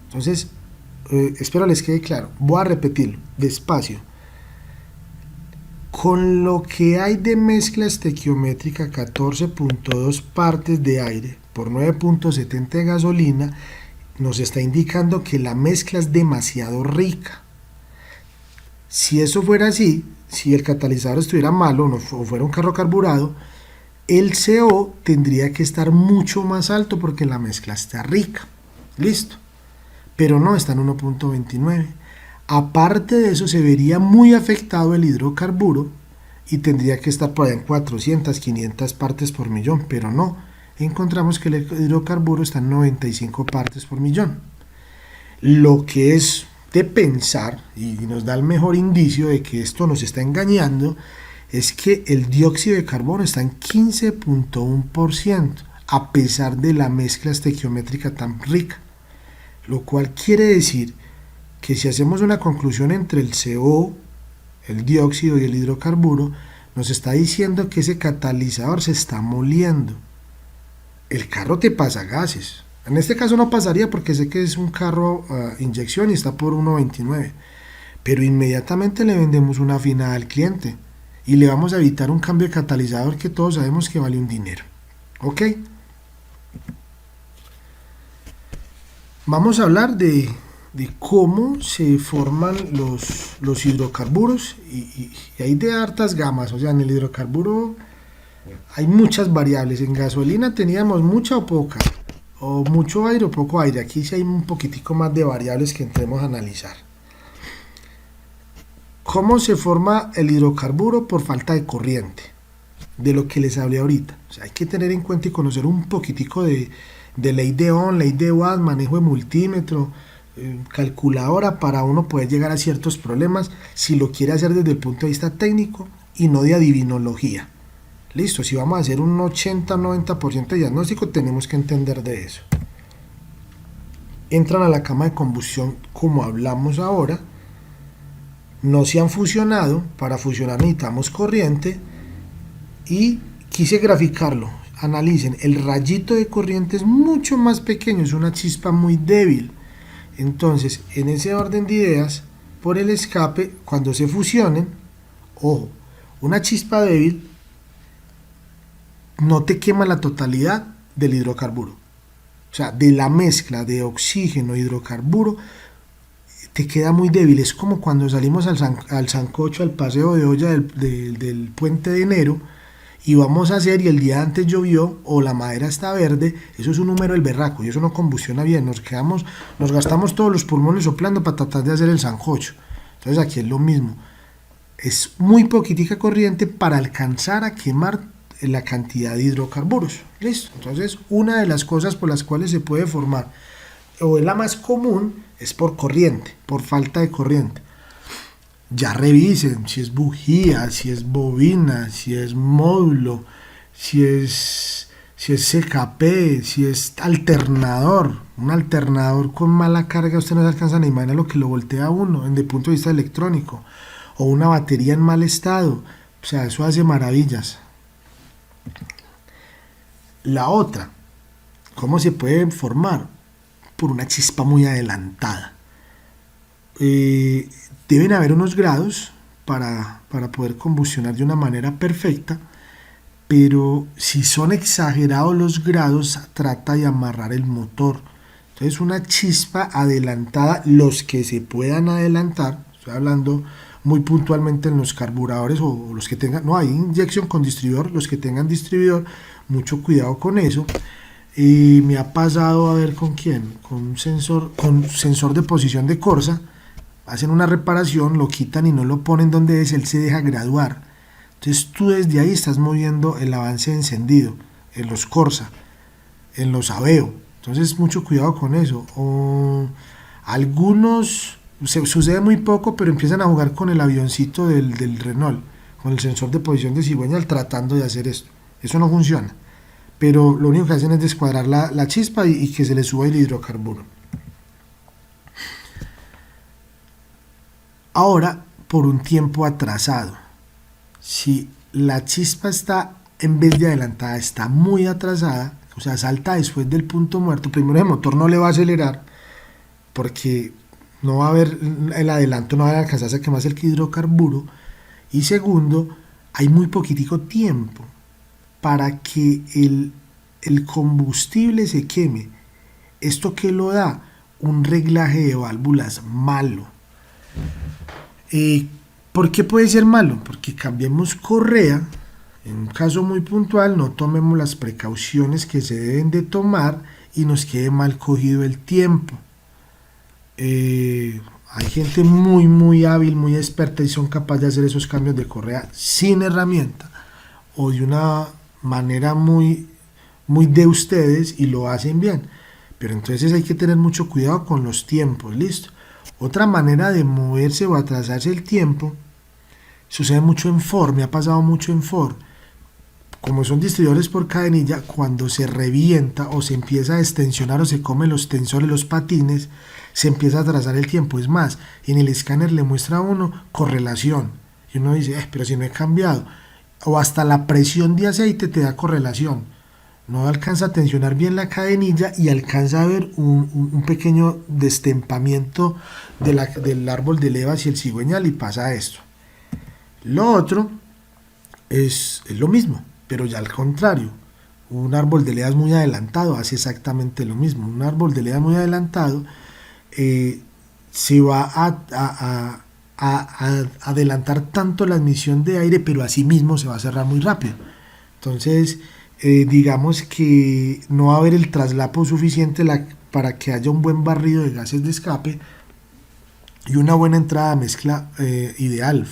Entonces, espero les quede claro. Voy a repetirlo despacio. Con lo que hay de mezcla estequiométrica, 14.2 partes de aire por 9.70 de gasolina, nos está indicando que la mezcla es demasiado rica. Si eso fuera así, si el catalizador estuviera malo o fuera un carro carburado, el CO tendría que estar mucho más alto porque la mezcla está rica. Listo. Pero no, está en 1.29. Aparte de eso, se vería muy afectado el hidrocarburo y tendría que estar por allá en 400, 500 partes por millón, pero no. Encontramos que el hidrocarburo está en 95 partes por millón. Lo que es de pensar, y nos da el mejor indicio de que esto nos está engañando, es que el dióxido de carbono está en 15.1%, a pesar de la mezcla estequiométrica tan rica. Lo cual quiere decir que si hacemos una conclusión entre el CO, el dióxido y el hidrocarburo, nos está diciendo que ese catalizador se está moliendo. El carro te pasa gases. En este caso no pasaría porque sé que es un carro inyección y está por 1.29. Pero inmediatamente le vendemos una afinada al cliente y le vamos a evitar un cambio de catalizador que todos sabemos que vale un dinero. ¿Ok? Vamos a hablar de cómo se forman los hidrocarburos y hay de hartas gamas. O sea, en el hidrocarburo hay muchas variables. En gasolina teníamos mucha o poca, o mucho aire o poco aire. Aquí sí hay un poquitico más de variables que entremos a analizar. ¿Cómo se forma el hidrocarburo? Por falta de corriente. de lo que les hablé ahorita. O sea, hay que tener en cuenta y conocer un poquitico de ley de Ohm, ley de Watt, manejo de multímetro, calculadora, para uno poder llegar a ciertos problemas si lo quiere hacer desde el punto de vista técnico y no de adivinología. Listo, si vamos a hacer un 80-90% de diagnóstico, tenemos que entender de eso. Entran a la cama de combustión como hablamos ahora, no se han fusionado, para fusionar necesitamos corriente y quise graficarlo. Analicen, el rayito de corriente es mucho más pequeño, es una chispa muy débil. Entonces, en ese orden de ideas, por el escape, cuando se fusionen, ojo, una chispa débil no te quema la totalidad del hidrocarburo. O sea, de la mezcla de oxígeno e hidrocarburo, te queda muy débil. Es como cuando salimos al sancocho, al paseo de olla del puente de enero, y vamos a hacer, y el día antes llovió, o la madera está verde, eso es un número del berraco, y eso no combustiona bien, nos gastamos todos los pulmones soplando para tratar de hacer el sancocho. Entonces aquí es lo mismo, es muy poquitica corriente para alcanzar a quemar la cantidad de hidrocarburos. Listo. Entonces, una de las cosas por las cuales se puede formar, o es la más común, es por corriente, por falta de corriente. Ya revisen si es bujía, si es bobina, si es módulo, si es CKP, si es alternador. Un alternador con mala carga, usted no se alcanza ni imaginar lo que lo voltea a uno desde el punto de vista electrónico. O una batería en mal estado. O sea, eso hace maravillas. La otra, ¿cómo se puede formar? Por una chispa muy adelantada. Deben haber unos grados para poder combustionar de una manera perfecta, pero si son exagerados los grados, trata de amarrar el motor. Entonces, una chispa adelantada, los que se puedan adelantar, estoy hablando muy puntualmente en los carburadores o los que tengan, no hay inyección con distribuidor, los que tengan distribuidor, mucho cuidado con eso. Y me ha pasado, a ver con quién, con sensor de posición de Corsa, hacen una reparación, lo quitan y no lo ponen donde es, él se deja graduar. Entonces tú desde ahí estás moviendo el avance de encendido en los Corsa, en los Aveo. Entonces mucho cuidado con eso. O algunos, sucede muy poco, pero empiezan a jugar con el avioncito del Renault, con el sensor de posición de cigüeñal, tratando de hacer esto. Eso no funciona. Pero lo único que hacen es descuadrar la chispa y que se le suba el hidrocarburo. Ahora, por un tiempo atrasado, si la chispa está, en vez de adelantada, está muy atrasada, o sea, salta después del punto muerto, primero el motor no le va a acelerar, porque no va a haber el adelanto, no va a alcanzar a quemarse el hidrocarburo, y segundo, hay muy poquitico tiempo para que el combustible se queme. ¿Esto qué lo da? Un reglaje de válvulas malo. ¿Por qué puede ser malo? Porque cambiemos correa, en un caso muy puntual, no tomemos las precauciones que se deben de tomar y nos quede mal cogido el tiempo. Hay gente muy hábil, muy experta y son capaces de hacer esos cambios de correa sin herramienta o de una manera muy de ustedes y lo hacen bien. Pero entonces hay que tener mucho cuidado con los tiempos, ¿listo? Otra manera de moverse o atrasarse el tiempo sucede mucho en Ford, me ha pasado mucho en Ford. Como son distribuidores por cadenilla, cuando se revienta o se empieza a extensionar o se come los tensores, los patines, se empieza a atrasar el tiempo. Es más, en el escáner le muestra a uno correlación y uno dice, pero si no he cambiado. O hasta la presión de aceite te da correlación. No alcanza a tensionar bien la cadenilla y alcanza a ver un pequeño destempamiento del árbol de levas y el cigüeñal y pasa esto. Lo otro es lo mismo, pero ya al contrario. Un árbol de levas muy adelantado hace exactamente lo mismo. Un árbol de levas muy adelantado se va a adelantar tanto la admisión de aire, pero asimismo se va a cerrar muy rápido. Entonces, digamos que no va a haber el traslapo suficiente para que haya un buen barrido de gases de escape y una buena entrada a mezcla ideal.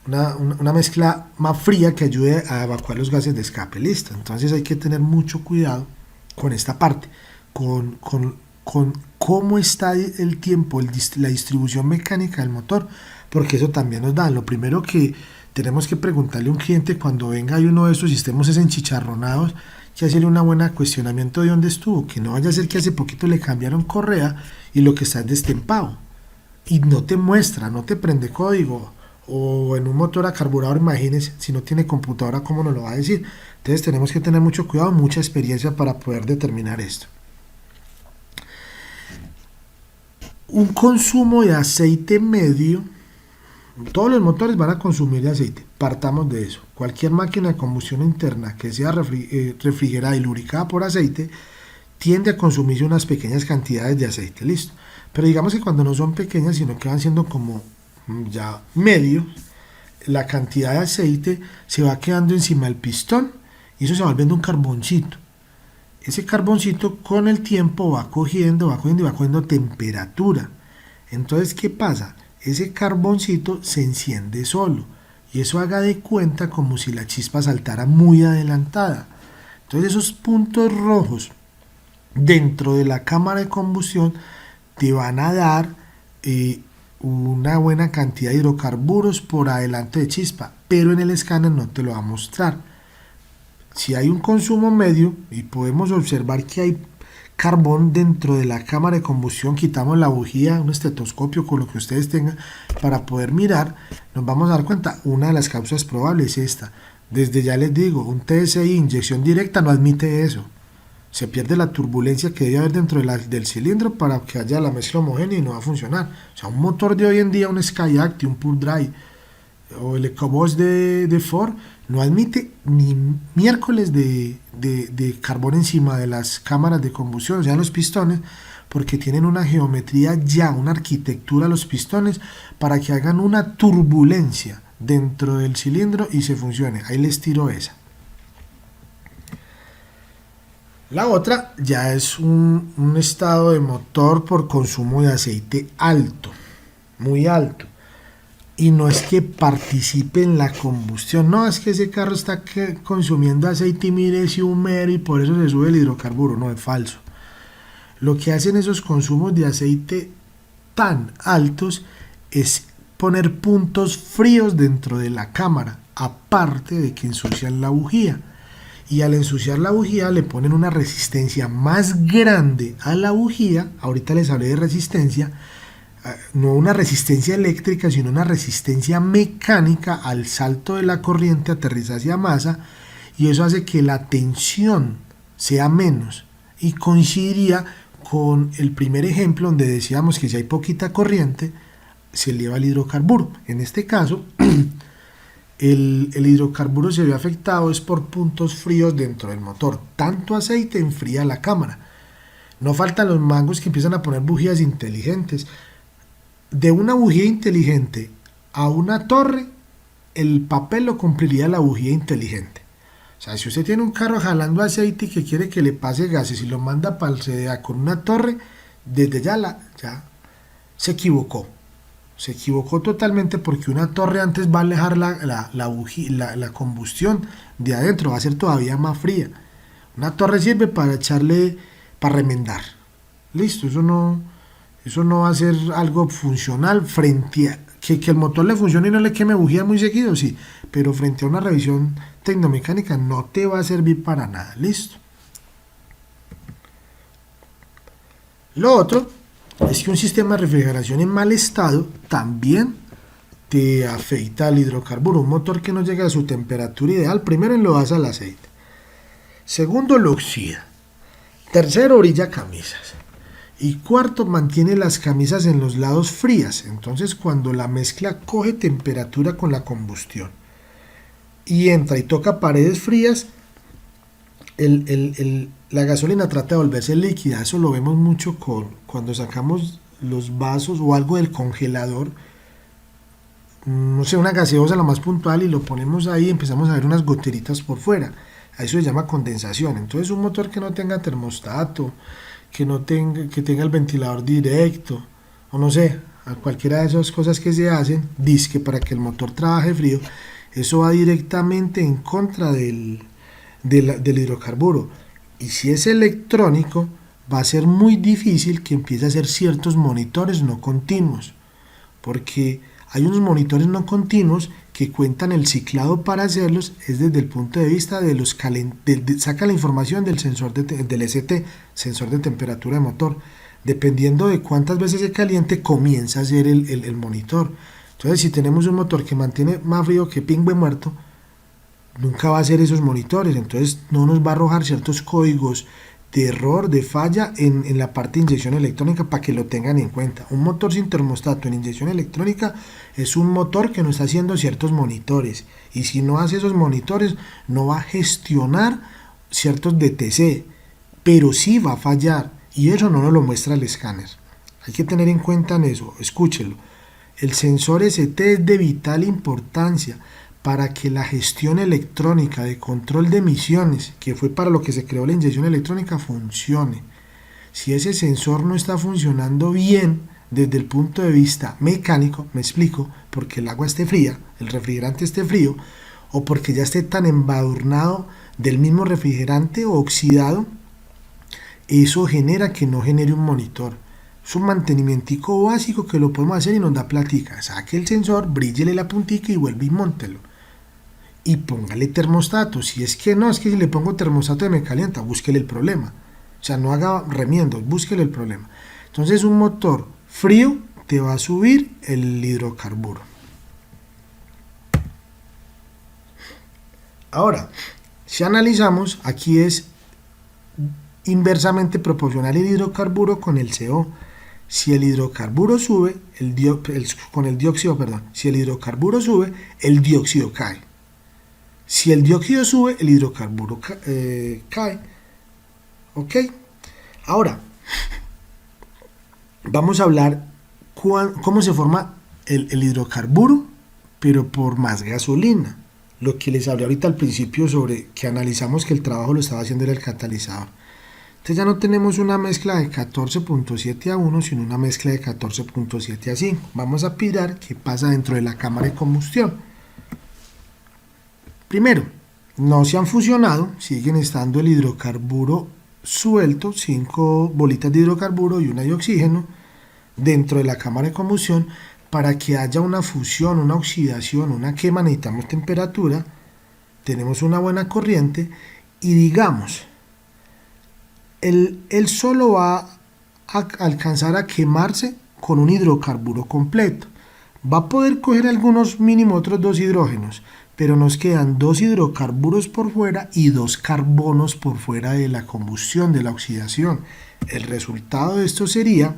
una mezcla más fría que ayude a evacuar los gases de escape. Listo. Entonces hay que tener mucho cuidado con esta parte, con cómo está el tiempo, la distribución mecánica del motor, porque eso también nos da. Lo primero que tenemos que preguntarle a un cliente cuando venga y uno de esos sistemas es enchicharronados, que hacerle una buena cuestionamiento de dónde estuvo, que no vaya a ser que hace poquito le cambiaron correa y lo que está es destempado y no te muestra, no te prende código. O en un motor a carburador, imagínense, si no tiene computadora, ¿cómo nos lo va a decir? Entonces tenemos que tener mucho cuidado, mucha experiencia para poder determinar esto. Un consumo de aceite medio, todos los motores van a consumir de aceite, partamos de eso. Cualquier máquina de combustión interna que sea refrigerada y lubricada por aceite tiende a consumirse unas pequeñas cantidades de aceite, listo. Pero digamos que cuando no son pequeñas, sino que van siendo como ya medios, la cantidad de aceite se va quedando encima del pistón y eso se va volviendo un carboncito. Ese carboncito con el tiempo va cogiendo y va cogiendo temperatura. Entonces, ¿qué pasa? Ese carboncito se enciende solo y eso haga de cuenta como si la chispa saltara muy adelantada. Entonces esos puntos rojos dentro de la cámara de combustión te van a dar una buena cantidad de hidrocarburos por adelante de chispa, pero en el escáner no te lo va a mostrar. Si hay un consumo medio y podemos observar que hay carbón dentro de la cámara de combustión, quitamos la bujía, un estetoscopio con lo que ustedes tengan para poder mirar, nos vamos a dar cuenta. Una de las causas probables es esta. Desde ya les digo, un TSI inyección directa no admite eso. Se pierde la turbulencia que debe haber dentro del cilindro para que haya la mezcla homogénea y no va a funcionar. O sea, un motor de hoy en día, un Skyactiv, un Pure Drive o el EcoBoost de Ford, no admite ni miércoles de carbón encima de las cámaras de combustión, o sea, los pistones, porque tienen una geometría ya, una arquitectura los pistones para que hagan una turbulencia dentro del cilindro y se funcione. Ahí les tiro esa. La otra ya es un estado de motor por consumo de aceite alto, muy alto. Y no es que participe en la combustión, no, es que ese carro está consumiendo aceite y mire ese humero y por eso se sube el hidrocarburo, no, es falso. Lo que hacen esos consumos de aceite tan altos es poner puntos fríos dentro de la cámara, aparte de que ensucian la bujía. Y al ensuciar la bujía le ponen una resistencia más grande a la bujía. Ahorita les hablé de resistencia, no una resistencia eléctrica, sino una resistencia mecánica al salto de la corriente, aterrizaje a masa, y eso hace que la tensión sea menos. Y coincidiría con el primer ejemplo donde decíamos que si hay poquita corriente, se eleva el hidrocarburo. En este caso, el hidrocarburo se ve afectado es por puntos fríos dentro del motor. Tanto aceite enfría la cámara. No faltan los mangos que empiezan a poner bujías inteligentes. De una bujía inteligente a una torre, el papel lo cumpliría la bujía inteligente. O sea, si usted tiene un carro jalando aceite y que quiere que le pase gases y lo manda para el CDA con una torre, desde ya se equivocó. Se equivocó totalmente porque una torre antes va a alejar la combustión de adentro, va a ser todavía más fría. Una torre sirve para para remendar. Listo, eso no va a ser algo funcional frente a que el motor le funcione y no le queme bujía muy seguido, sí, pero frente a una revisión tecnomecánica no te va a servir para nada. Listo. Lo otro es que un sistema de refrigeración en mal estado también te afecta al hidrocarburo. Un motor que no llega a su temperatura ideal, primero enlodaza el aceite, segundo lo oxida, tercero orilla camisas y cuarto mantiene las camisas en los lados frías. Entonces cuando la mezcla coge temperatura con la combustión y entra y toca paredes frías, la gasolina trata de volverse líquida. Eso lo vemos mucho cuando sacamos los vasos o algo del congelador, no sé, una gaseosa la más puntual, y lo ponemos ahí y empezamos a ver unas goteritas por fuera. A eso se llama condensación. Entonces un motor que no tenga termostato, que tenga el ventilador directo, o no sé, a cualquiera de esas cosas que se hacen, dizque para que el motor trabaje frío, eso va directamente en contra del hidrocarburo. Y si es electrónico, va a ser muy difícil que empiece a hacer ciertos monitores no continuos, porque hay unos monitores no continuos que cuentan el ciclado para hacerlos, es desde el punto de vista de los saca la información del sensor del ST, sensor de temperatura de motor. Dependiendo de cuántas veces se caliente, comienza a hacer el monitor. Entonces, si tenemos un motor que mantiene más frío que pingüe muerto, nunca va a hacer esos monitores. Entonces, no nos va a arrojar ciertos códigos de error, de falla en la parte de inyección electrónica, para que lo tengan en cuenta. Un motor sin termostato en inyección electrónica es un motor que no está haciendo ciertos monitores, y si no hace esos monitores no va a gestionar ciertos DTC, pero sí va a fallar, y eso no nos lo muestra el escáner. Hay que tener en cuenta en eso, escúchelo. El sensor ST es de vital importancia para que la gestión electrónica de control de emisiones, que fue para lo que se creó la inyección electrónica, funcione. Si ese sensor no está funcionando bien desde el punto de vista mecánico, me explico, porque el agua esté fría, el refrigerante esté frío, o porque ya esté tan embadurnado del mismo refrigerante o oxidado, eso genera que no genere un monitor. Es un mantenimiento básico que lo podemos hacer y nos da platica. Saque el sensor, bríllele la puntica y vuelve y móntelo. Y póngale termostato. Si es que no, es que si le pongo termostato me calienta, búsquele el problema. O sea, no haga remiendos, búsquele el problema. Entonces, un motor frío te va a subir el hidrocarburo. Ahora, si analizamos, aquí es inversamente proporcional el hidrocarburo con el CO. Si el hidrocarburo sube, si el hidrocarburo sube, el dióxido cae. Si el dióxido sube, el hidrocarburo cae. ¿Ok? Ahora, vamos a hablar cómo se forma el hidrocarburo, pero por más gasolina. Lo que les hablé ahorita al principio sobre que analizamos que el trabajo lo estaba haciendo el catalizador. Entonces ya no tenemos una mezcla de 14.7 a 1, sino una mezcla de 14.7 a 5. Vamos a mirar qué pasa dentro de la cámara de combustión. Primero, no se han fusionado, siguen estando el hidrocarburo suelto, 5 bolitas de hidrocarburo y una de oxígeno dentro de la cámara de combustión. Para que haya una fusión, una oxidación, una quema, necesitamos temperatura, tenemos una buena corriente y digamos, él solo va a alcanzar a quemarse con un hidrocarburo completo. Va a poder coger algunos mínimo otros 2 hidrógenos, pero nos quedan 2 hidrocarburos por fuera y 2 carbonos por fuera de la combustión, de la oxidación. El resultado de esto sería,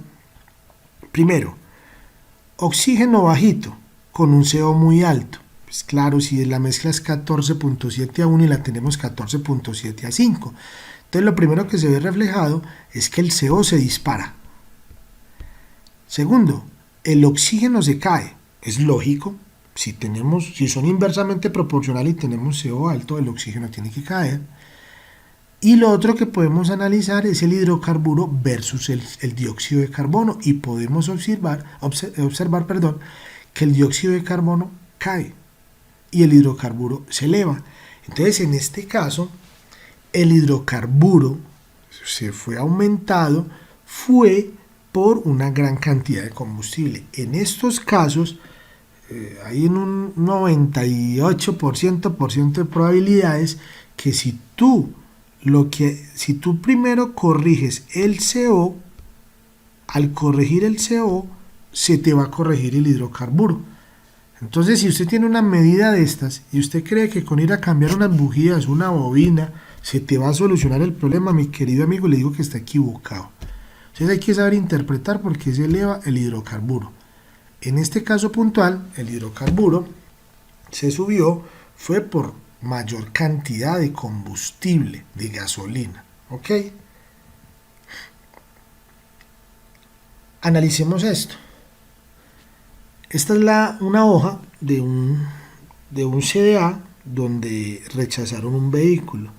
primero, oxígeno bajito con un CO muy alto. Pues claro, si la mezcla es 14.7 a 1 y la tenemos 14.7 a 5. Entonces lo primero que se ve reflejado es que el CO se dispara. Segundo, el oxígeno se cae. Es lógico, si son inversamente proporcionales y tenemos CO alto, el oxígeno tiene que caer. Y lo otro que podemos analizar es el hidrocarburo versus el dióxido de carbono, y podemos observar que el dióxido de carbono cae y el hidrocarburo se eleva. Entonces, en este caso, el hidrocarburo se fue aumentado, fue por una gran cantidad de combustible. En estos casos, hay un 98% de probabilidades que si tú primero corriges el CO, al corregir el CO, se te va a corregir el hidrocarburo. Entonces, si usted tiene una medida de estas y usted cree que con ir a cambiar unas bujías, una bobina, se te va a solucionar el problema, mi querido amigo, le digo que está equivocado. Entonces hay que saber interpretar por qué se eleva el hidrocarburo. En este caso puntual, el hidrocarburo se subió, fue por mayor cantidad de combustible, de gasolina. ¿Ok? Analicemos esto. Esta es una hoja de un CDA donde rechazaron un vehículo.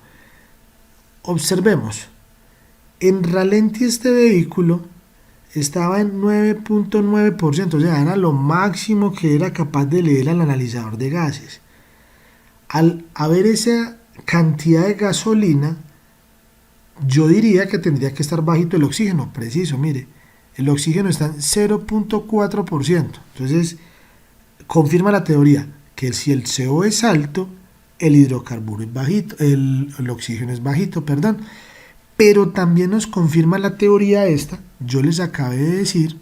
Observemos, en ralentí este vehículo estaba en 9.9%, o sea, era lo máximo que era capaz de leer el analizador de gases. Al haber esa cantidad de gasolina, yo diría que tendría que estar bajito el oxígeno, preciso, mire, el oxígeno está en 0.4%. Entonces, confirma la teoría que si el CO es alto, el hidrocarburo es bajito, el oxígeno es bajito, perdón. Pero también nos confirma la teoría esta, yo les acabé de decir,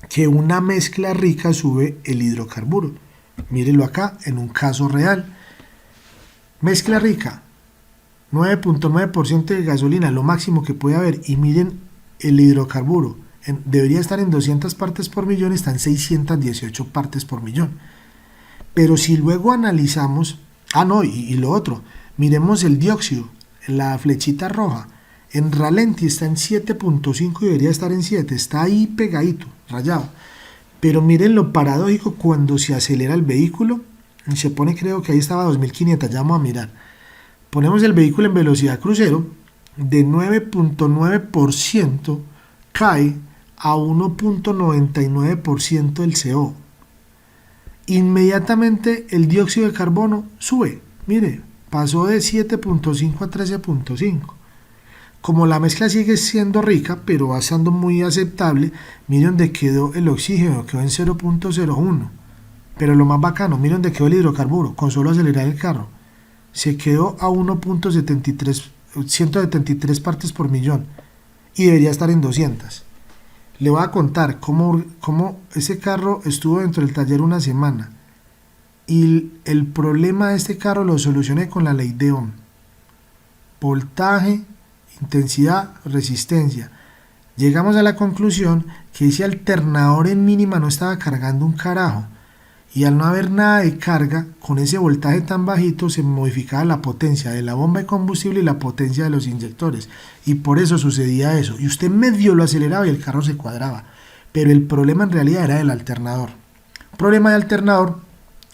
que una mezcla rica sube el hidrocarburo. Mírenlo acá en un caso real. Mezcla rica, 9.9% de gasolina, lo máximo que puede haber. Y miren el hidrocarburo, debería estar en 200 partes por millón, está en 618 partes por millón. Pero si luego analizamos, y lo otro, miremos el dióxido, la flechita roja, en ralenti está en 7.5 y debería estar en 7, está ahí pegadito, rayado. Pero miren lo paradójico cuando se acelera el vehículo, y se pone, creo que ahí estaba 2500, ya vamos a mirar. Ponemos el vehículo en velocidad crucero, de 9.9% cae a 1.99% el CO. Inmediatamente el dióxido de carbono sube, mire, pasó de 7.5 a 13.5. Como la mezcla sigue siendo rica, pero va siendo muy aceptable, miren dónde quedó el oxígeno, quedó en 0.01. Pero lo más bacano, miren dónde quedó el hidrocarburo, con solo acelerar el carro. Se quedó a 173 partes por millón y debería estar en 200. Le voy a contar cómo ese carro estuvo dentro del taller una semana. Y el problema de este carro lo solucioné con la ley de Ohm. Voltaje, intensidad, resistencia. Llegamos a la conclusión que ese alternador en mínima no estaba cargando un carajo. Y al no haber nada de carga, con ese voltaje tan bajito se modificaba la potencia de la bomba de combustible y la potencia de los inyectores. Y por eso sucedía eso. Y usted medio lo aceleraba y el carro se cuadraba. Pero el problema en realidad era el alternador. Problema de alternador,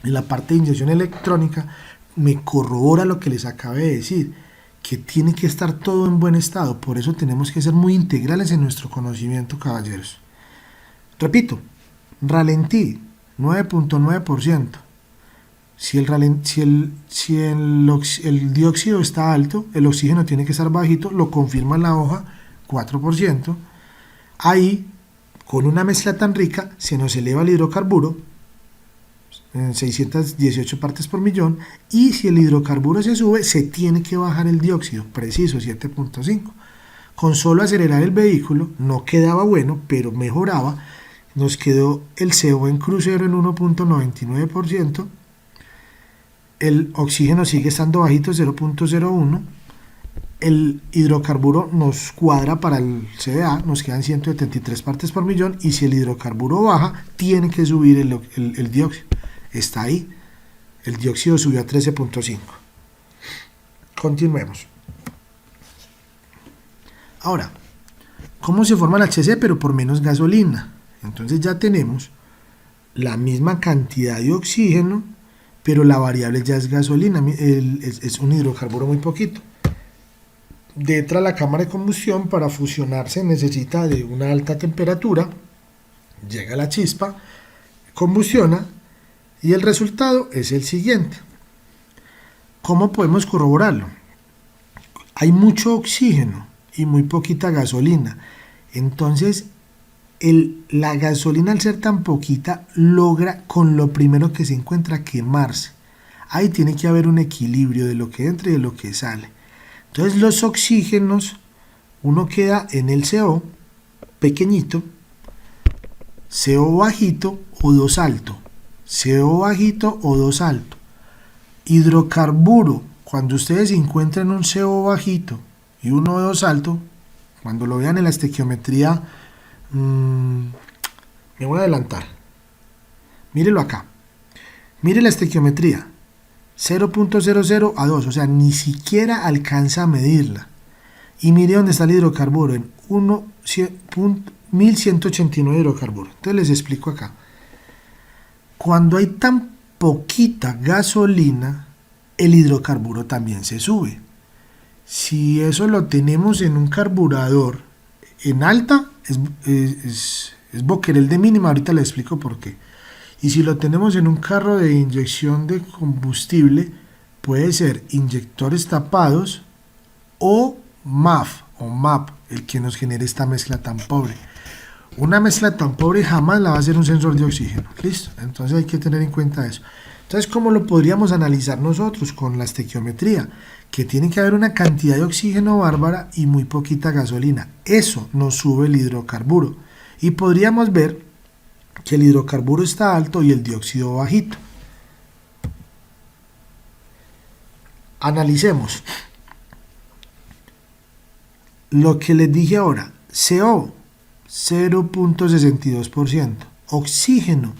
en la parte de inyección electrónica, me corrobora lo que les acabé de decir, que tiene que estar todo en buen estado. Por eso tenemos que ser muy integrales en nuestro conocimiento, caballeros. Repito, ralentí, 9.9%. Si el dióxido está alto, el oxígeno tiene que estar bajito, lo confirma la hoja, 4%. Ahí, con una mezcla tan rica, se nos eleva el hidrocarburo en 618 partes por millón, y si el hidrocarburo se sube, se tiene que bajar el dióxido, preciso, 7.5. Con solo acelerar el vehículo, no quedaba bueno, pero mejoraba. Nos quedó el CO en crucero en 1.99%, el oxígeno sigue estando bajito, 0.01%, el hidrocarburo nos cuadra para el CDA, nos quedan 173 partes por millón, y si el hidrocarburo baja, tiene que subir el dióxido. Está ahí, el dióxido subió a 13.5. Continuemos. Ahora, ¿cómo se forma el HC pero por menos gasolina? Entonces ya tenemos la misma cantidad de oxígeno, pero la variable ya es gasolina, es un hidrocarburo muy poquito. Detrás de la cámara de combustión, para fusionarse necesita de una alta temperatura, llega la chispa, combustiona, y el resultado es el siguiente. ¿Cómo podemos corroborarlo? Hay mucho oxígeno y muy poquita gasolina, entonces la gasolina, al ser tan poquita, logra con lo primero que se encuentra quemarse. Ahí tiene que haber un equilibrio de lo que entra y de lo que sale. Entonces los oxígenos, uno queda en el CO pequeñito, CO bajito o 2 alto, CO bajito o 2 alto. Hidrocarburo, cuando ustedes encuentran un CO bajito y uno 2 alto, cuando lo vean en la estequiometría, me voy a adelantar. Mírelo acá. Mire la estequiometría. 0.00 a 2, o sea, ni siquiera alcanza a medirla. Y mire dónde está el hidrocarburo, en 1189 hidrocarburos. Entonces les explico acá. Cuando hay tan poquita gasolina, el hidrocarburo también se sube. Si eso lo tenemos en un carburador en alta, es Becquerel de mínima, ahorita le explico por qué. Y si lo tenemos en un carro de inyección de combustible, puede ser inyectores tapados o MAP, el que nos genere esta mezcla tan pobre. Una mezcla tan pobre jamás la va a hacer un sensor de oxígeno. ¿Listo? Entonces hay que tener en cuenta eso. Entonces, ¿cómo lo podríamos analizar nosotros? Con la estequiometría, que tiene que haber una cantidad de oxígeno bárbara y muy poquita gasolina. Eso nos sube el hidrocarburo. Y podríamos ver que el hidrocarburo está alto y el dióxido bajito. Analicemos lo que les dije ahora. CO 0.62%, oxígeno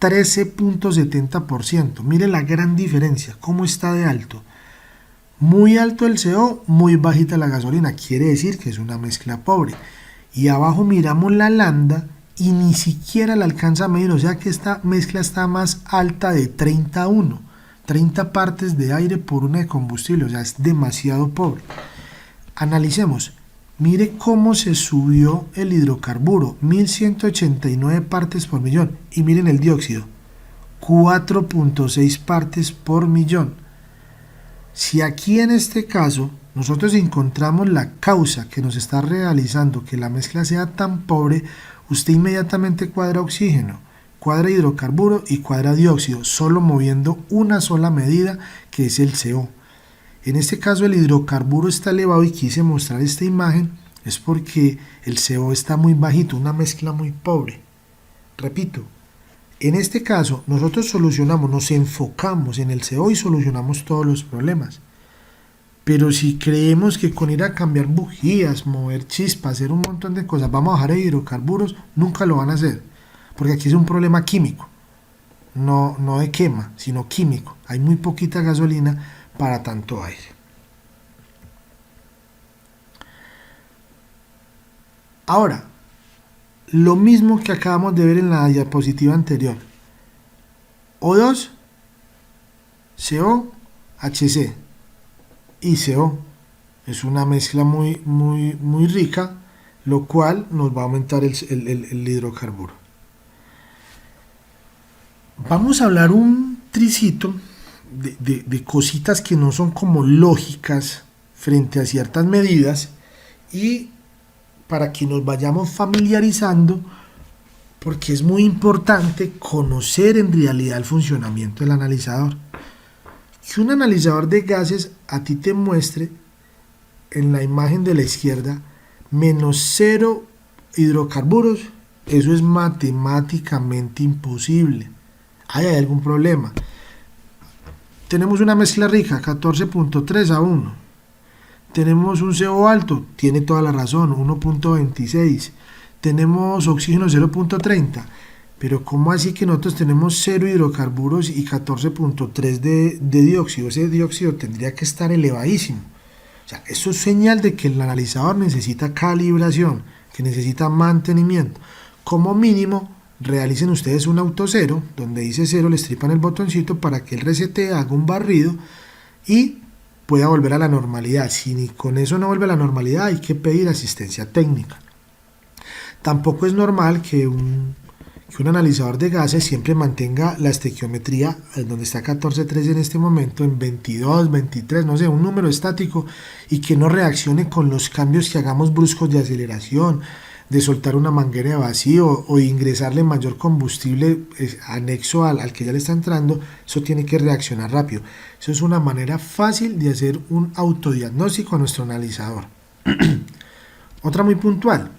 13.70%. Miren la gran diferencia, cómo está de alto. Muy alto el CO, muy bajita la gasolina, quiere decir que es una mezcla pobre. Y abajo miramos la lambda y ni siquiera la alcanza a medir, o sea que esta mezcla está más alta de 31, 30 partes de aire por una de combustible, o sea es demasiado pobre. Analicemos. Mire cómo se subió el hidrocarburo, 1189 partes por millón. Y miren el dióxido, 4.6 partes por millón. Si aquí en este caso nosotros encontramos la causa que nos está realizando que la mezcla sea tan pobre, usted inmediatamente cuadra oxígeno, cuadra hidrocarburo y cuadra dióxido, solo moviendo una sola medida que es el CO. En este caso el hidrocarburo está elevado y quise mostrar esta imagen es porque el CO está muy bajito, una mezcla muy pobre. Repito, en este caso nosotros nos enfocamos en el CO y solucionamos todos los problemas. Pero si creemos que con ir a cambiar bujías, mover chispas, hacer un montón de cosas, vamos a bajar de hidrocarburos, nunca lo van a hacer. Porque aquí es un problema químico, no de quema, sino químico. Hay muy poquita gasolina para tanto aire. Ahora, lo mismo que acabamos de ver en la diapositiva anterior. O2, CO, HC y CO. Es una mezcla muy rica, lo cual nos va a aumentar el hidrocarburo. Vamos a hablar un tricito de cositas que no son como lógicas frente a ciertas medidas y para que nos vayamos familiarizando, porque es muy importante conocer en realidad el funcionamiento del analizador. Que un analizador de gases a ti te muestre en la imagen de la izquierda menos 0 hidrocarburos, eso es matemáticamente imposible. Hay algún problema. Tenemos una mezcla rica, 14.3 a 1. Tenemos un CO alto, tiene toda la razón, 1.26. Tenemos oxígeno 0.30. Pero ¿cómo así que nosotros tenemos 0 hidrocarburos y 14.3 de dióxido? Ese dióxido tendría que estar elevadísimo. O sea, eso es señal de que el analizador necesita calibración, que necesita mantenimiento. Como mínimo, realicen ustedes un autocero, donde dice 0, le estripan el botoncito para que el resetee, haga un barrido y pueda volver a la normalidad. Si ni con eso no vuelve a la normalidad, hay que pedir asistencia técnica. Tampoco es normal que un analizador de gases siempre mantenga la estequiometría donde está 14.3 en este momento, en 22, 23, no sé, un número estático, y que no reaccione con los cambios que hagamos bruscos de aceleración, de soltar una manguera de vacío o ingresarle mayor combustible anexo al que ya le está entrando. Eso tiene que reaccionar rápido. Eso es una manera fácil de hacer un autodiagnóstico a nuestro analizador. Otra muy puntual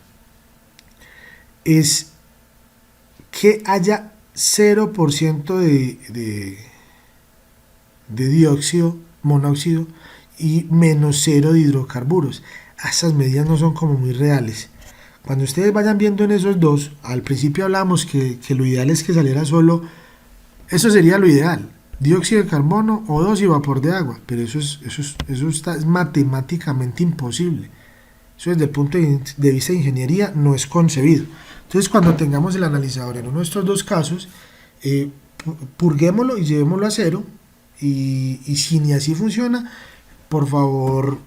es que haya 0% de dióxido, monóxido y menos 0 de hidrocarburos. Esas medidas no son como muy reales. Cuando ustedes vayan viendo en esos dos, al principio hablamos que lo ideal es que saliera solo, eso sería lo ideal, dióxido de carbono, O2 y vapor de agua, pero eso es matemáticamente imposible. Eso desde el punto de vista de ingeniería no es concebido. Entonces cuando tengamos el analizador en uno de estos dos casos, purguémoslo y llevémoslo a 0, y si ni así funciona, por favor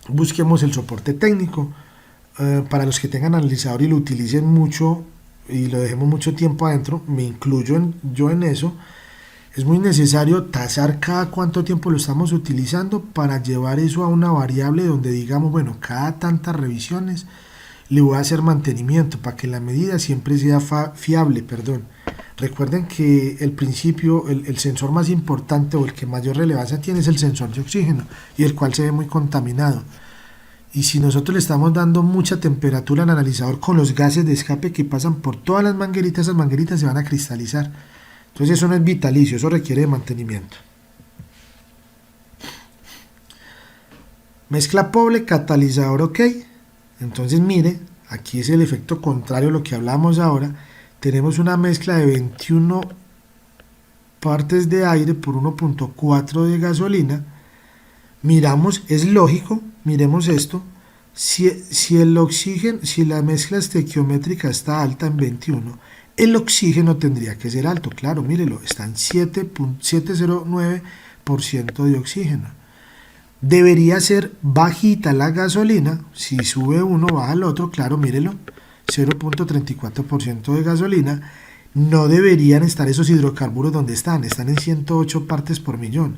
busquemos el soporte técnico, para los que tengan analizador y lo utilicen mucho y lo dejemos mucho tiempo adentro, me incluyo yo en eso, es muy necesario tasar cada cuánto tiempo lo estamos utilizando para llevar eso a una variable donde digamos, bueno, cada tantas revisiones le voy a hacer mantenimiento para que la medida siempre sea fiable, perdón. Recuerden que el principio, el sensor más importante o el que mayor relevancia tiene es el sensor de oxígeno y el cual se ve muy contaminado. Y si nosotros le estamos dando mucha temperatura al analizador con los gases de escape que pasan por todas las mangueritas, esas mangueritas se van a cristalizar. Entonces eso no es vitalicio, eso requiere de mantenimiento. Mezcla pobre, catalizador ok. Entonces mire, aquí es el efecto contrario a lo que hablamos ahora. Tenemos una mezcla de 21 partes de aire por 1.4 de gasolina. Miramos, es lógico, miremos esto. Si el oxígeno, si la mezcla estequiométrica está alta en 21, el oxígeno tendría que ser alto. Claro, mírelo, está en 7.709% de oxígeno. Debería ser bajita la gasolina. Si sube uno, baja el otro. Claro, mírelo, 0.34% de gasolina. No deberían estar esos hidrocarburos donde están en 108 partes por millón.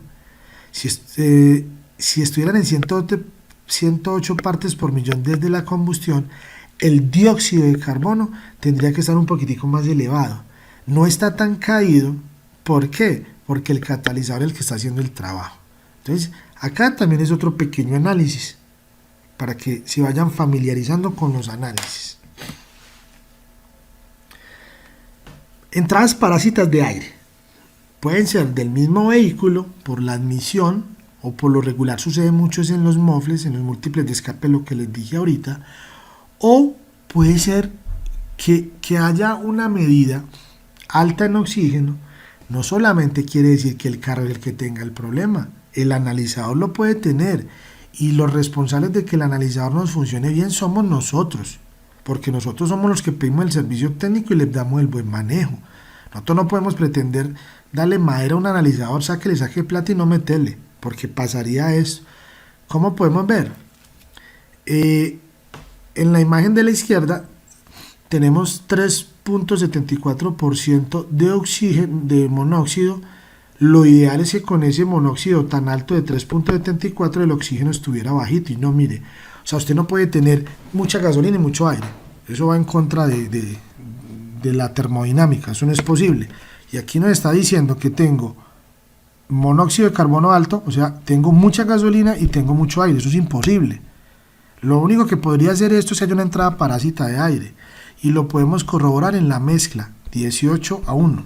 Si estuvieran en 108 partes por millón desde la combustión, el dióxido de carbono tendría que estar un poquitico más elevado. No está tan caído. ¿Por qué? Porque el catalizador es el que está haciendo el trabajo. Entonces, acá también es otro pequeño análisis para que se vayan familiarizando con los análisis. Entradas parásitas de aire. Pueden ser del mismo vehículo por la admisión, o por lo regular sucede mucho en los mofles, en los múltiples de escape, lo que les dije ahorita, o puede ser que haya una medida alta en oxígeno. No solamente quiere decir que el carro es el que tenga el problema, el analizador lo puede tener, y los responsables de que el analizador nos funcione bien somos nosotros, porque nosotros somos los que pedimos el servicio técnico y les damos el buen manejo. Nosotros no podemos pretender darle madera a un analizador, saque plata y no meterle, porque pasaría eso. ¿Cómo podemos ver? En la imagen de la izquierda tenemos 3.74% de oxígeno, de monóxido. Lo ideal es que con ese monóxido tan alto de 3.74 el oxígeno estuviera bajito, y no, mire, o sea, usted no puede tener mucha gasolina y mucho aire, eso va en contra de la termodinámica, eso no es posible. Y aquí nos está diciendo que tengo monóxido de carbono alto, o sea, tengo mucha gasolina y tengo mucho aire, eso es imposible. Lo único que podría hacer esto es que haya una entrada parásita de aire, y lo podemos corroborar en la mezcla 18:1.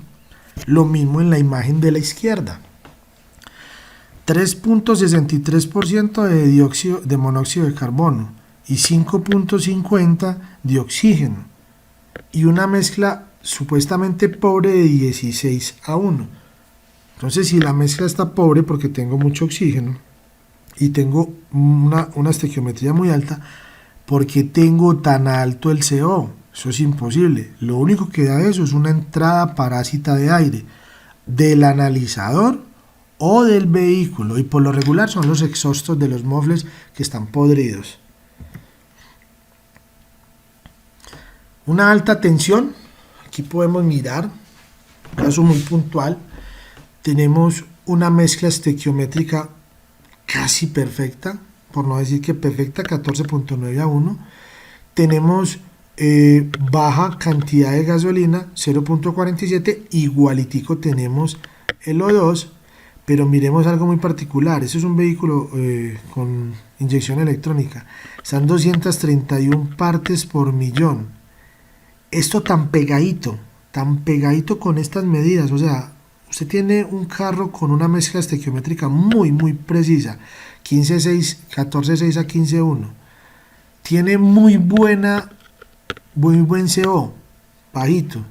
Lo mismo en la imagen de la izquierda. 3.63% de monóxido de carbono y 5.50 de oxígeno, y una mezcla supuestamente pobre de 16:1. Entonces, si la mezcla está pobre porque tengo mucho oxígeno y tengo una estequiometría muy alta, ¿por qué tengo tan alto el CO? Eso es imposible. Lo único que da eso es una entrada parásita de aire del analizador o del vehículo, y por lo regular son los exhaustos de los mofles que están podridos. Una alta tensión. Aquí podemos mirar un caso muy puntual. Tenemos una mezcla estequiométrica casi perfecta, por no decir que perfecta, 14.9:1. Tenemos baja cantidad de gasolina, 0.47, igualitico tenemos el O2, pero miremos algo muy particular. Este es un vehículo con inyección electrónica, están 231 partes por millón. Esto tan pegadito con estas medidas, o sea, usted tiene un carro con una mezcla estequiométrica muy precisa, 14.6 a 15.1, tiene muy buen CO, bajito,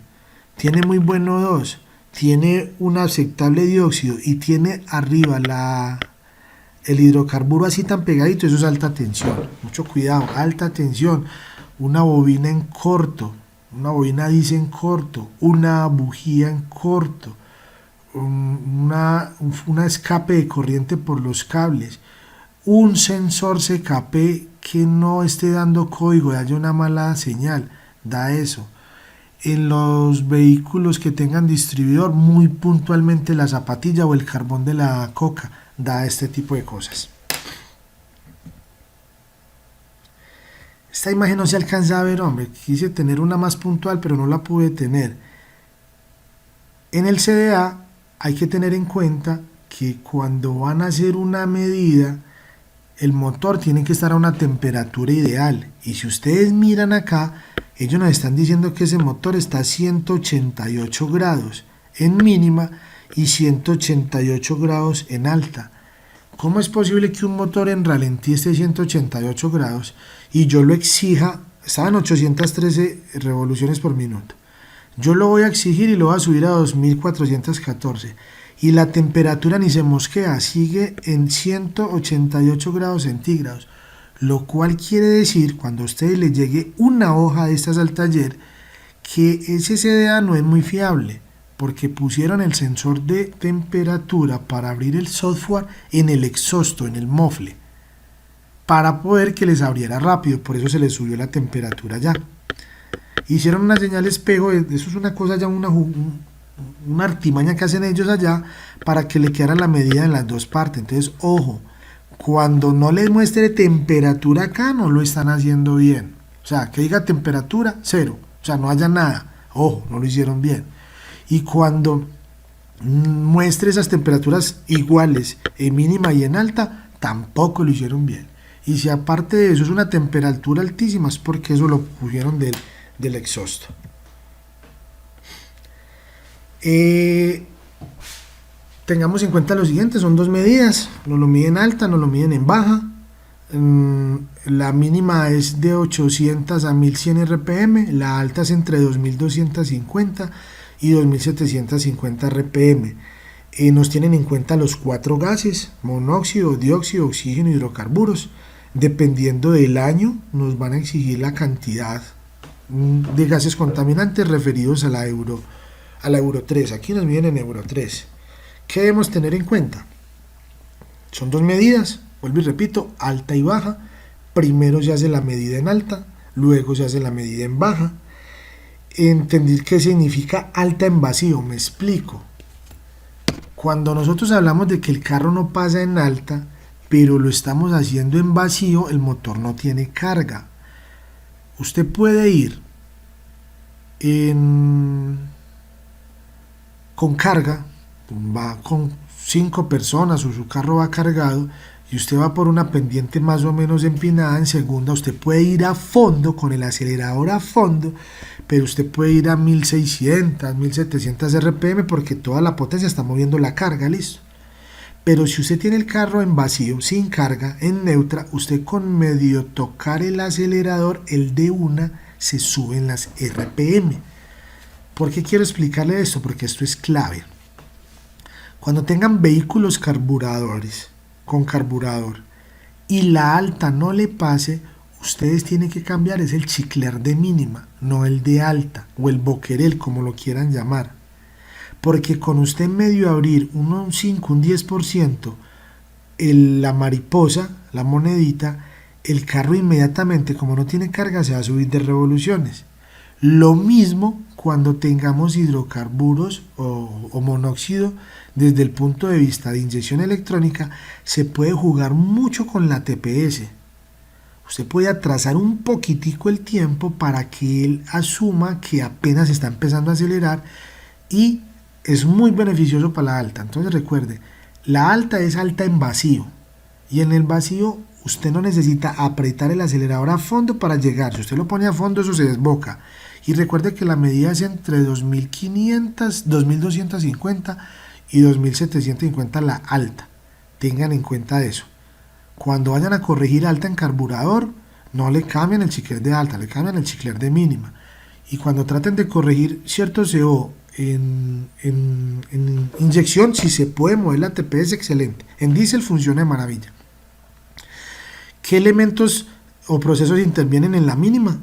tiene muy buen O2, tiene un aceptable dióxido y tiene arriba el hidrocarburo así tan pegadito. Eso es alta tensión, mucho cuidado, alta tensión. Una bobina en corto, una bobina diésel en corto, una bujía en corto, una escape de corriente por los cables, un sensor CKP que no esté dando código, haya una mala señal, da eso. En los vehículos que tengan distribuidor, muy puntualmente la zapatilla o el carbón de la coca, da este tipo de cosas. Esta imagen no se alcanza a ver, hombre, quise tener una más puntual, pero no la pude tener. En el CDA hay que tener en cuenta que cuando van a hacer una medida, el motor tiene que estar a una temperatura ideal. Y si ustedes miran acá, ellos nos están diciendo que ese motor está a 188 grados en mínima y 188 grados en alta. ¿Cómo es posible que un motor en ralentí esté a 188 grados y yo lo exija? Estaban 813 revoluciones por minuto. Yo lo voy a exigir y lo voy a subir a 2414. Y la temperatura ni se mosquea, sigue en 188 grados centígrados. Lo cual quiere decir, cuando a ustedes les llegue una hoja de estas al taller, que ese CDA no es muy fiable, porque pusieron el sensor de temperatura para abrir el software en el exhausto, en el mofle, para poder que les abriera rápido, por eso se les subió la temperatura ya. Hicieron una señal espejo, eso es una cosa ya, una artimaña que hacen ellos allá, para que le quedara la medida en las dos partes. Entonces, ojo, cuando no les muestre temperatura acá, no lo están haciendo bien. O sea, que diga temperatura, 0, o sea, no haya nada. Ojo, no lo hicieron bien. Y cuando muestre esas temperaturas iguales en mínima y en alta, tampoco lo hicieron bien. Y si aparte de eso es una temperatura altísima, es porque eso lo pusieron del exhausto. Tengamos en cuenta lo siguiente, son dos medidas, nos lo miden en alta, nos lo miden en baja. La mínima es de 800 a 1100 RPM, la alta es entre 2250 y 2750 RPM. Nos tienen en cuenta los 4 gases: monóxido, dióxido, oxígeno, hidrocarburos. Dependiendo del año nos van a exigir la cantidad de gases contaminantes referidos a la Euro 3. Aquí nos miden en Euro 3. ¿Qué debemos tener en cuenta? Son dos medidas, vuelvo y repito, alta y baja. Primero se hace la medida en alta, luego se hace la medida en baja. Entender qué significa alta en vacío, me explico. Cuando nosotros hablamos de que el carro no pasa en alta, pero lo estamos haciendo en vacío, el motor no tiene carga. Usted puede ir con carga, va con 5 personas o su carro va cargado y usted va por una pendiente más o menos empinada en segunda. Usted puede ir a fondo con el acelerador a fondo, pero usted puede ir a 1600, 1700 RPM porque toda la potencia está moviendo la carga, listo. Pero si usted tiene el carro en vacío, sin carga, en neutra, usted con medio tocar el acelerador, el de una, se suben las RPM. ¿Por qué quiero explicarle esto? Porque esto es clave. Cuando tengan vehículos carburadores, con carburador, y la alta no le pase, ustedes tienen que cambiar, es el chicler de mínima, no el de alta, o el boquerel, como lo quieran llamar. Porque con usted en medio abrir un 5, un 10%, la mariposa, la monedita, el carro inmediatamente, como no tiene carga, se va a subir de revoluciones. Lo mismo cuando tengamos hidrocarburos o monóxido, desde el punto de vista de inyección electrónica, se puede jugar mucho con la TPS. Usted puede atrasar un poquitico el tiempo para que él asuma que apenas está empezando a acelerar, y es muy beneficioso para la alta. Entonces recuerde, la alta es alta en vacío, y en el vacío usted no necesita apretar el acelerador a fondo para llegar. Si usted lo pone a fondo, eso se desboca. Y recuerde que la medida es entre 2500, 2250 y 2750 la alta. Tengan en cuenta eso. Cuando vayan a corregir alta en carburador, no le cambien el chicler de alta, le cambian el chicler de mínima. Y cuando traten de corregir cierto CO en inyección, si se puede mover la TPS, excelente. En diésel funciona de maravilla. ¿Qué elementos o procesos intervienen en la mínima?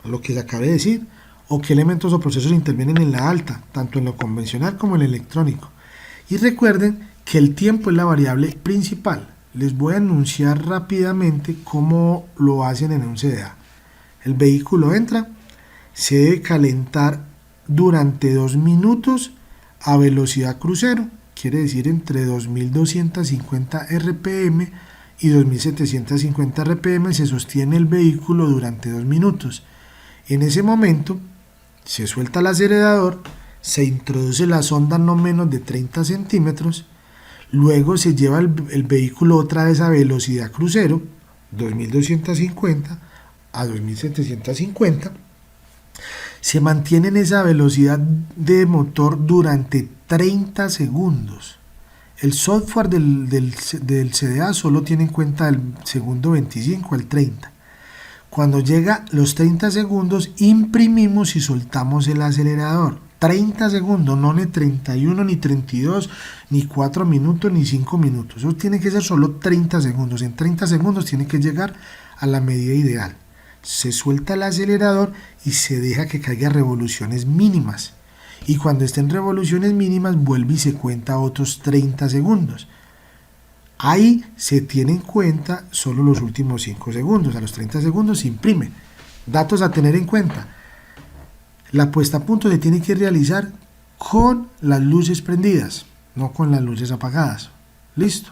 Lo que les acabé de decir. ¿O qué elementos o procesos intervienen en la alta? Tanto en lo convencional como en el electrónico. Y recuerden que el tiempo es la variable principal. les voy a anunciar rápidamente cómo lo hacen en un CDA. El vehículo entra, se debe calentar durante 2 minutos a velocidad crucero, quiere decir entre 2250 RPM y 2750 RPM. Se sostiene el vehículo durante 2 minutos. En ese momento se suelta el acelerador, se introduce la sonda no menos de 30 centímetros, luego se lleva el vehículo otra vez a velocidad crucero, 2250 a 2750, se mantiene en esa velocidad de motor durante 30 segundos. El software del CDA solo tiene en cuenta el segundo 25 al 30. Cuando llega los 30 segundos, imprimimos y soltamos el acelerador. 30 segundos, no ni 31, ni 32, ni 4 minutos, ni 5 minutos. Eso tiene que ser solo 30 segundos. En 30 segundos tiene que llegar a la medida ideal. Se suelta el acelerador y se deja que caiga a revoluciones mínimas. Y cuando esté en revoluciones mínimas, vuelve y se cuenta otros 30 segundos. Ahí se tiene en cuenta solo los últimos 5 segundos. A los 30 segundos se imprime. Datos a tener en cuenta. La puesta a punto se tiene que realizar con las luces prendidas, no con las luces apagadas. Listo.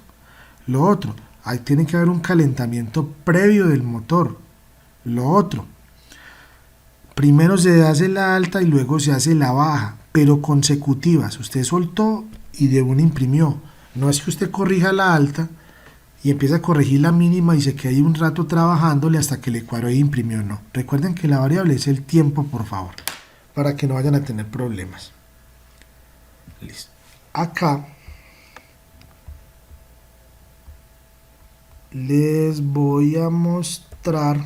Lo otro, ahí tiene que haber un calentamiento previo del motor. Lo otro, primero se hace la alta y luego se hace la baja, pero consecutivas. Usted soltó y de una imprimió. No es que usted corrija la alta y empieza a corregir la mínima y se quede ahí un rato trabajándole hasta que le cuadró y imprimió. No. Recuerden que la variable es el tiempo, por favor, para que no vayan a tener problemas. Listo. Acá les voy a mostrar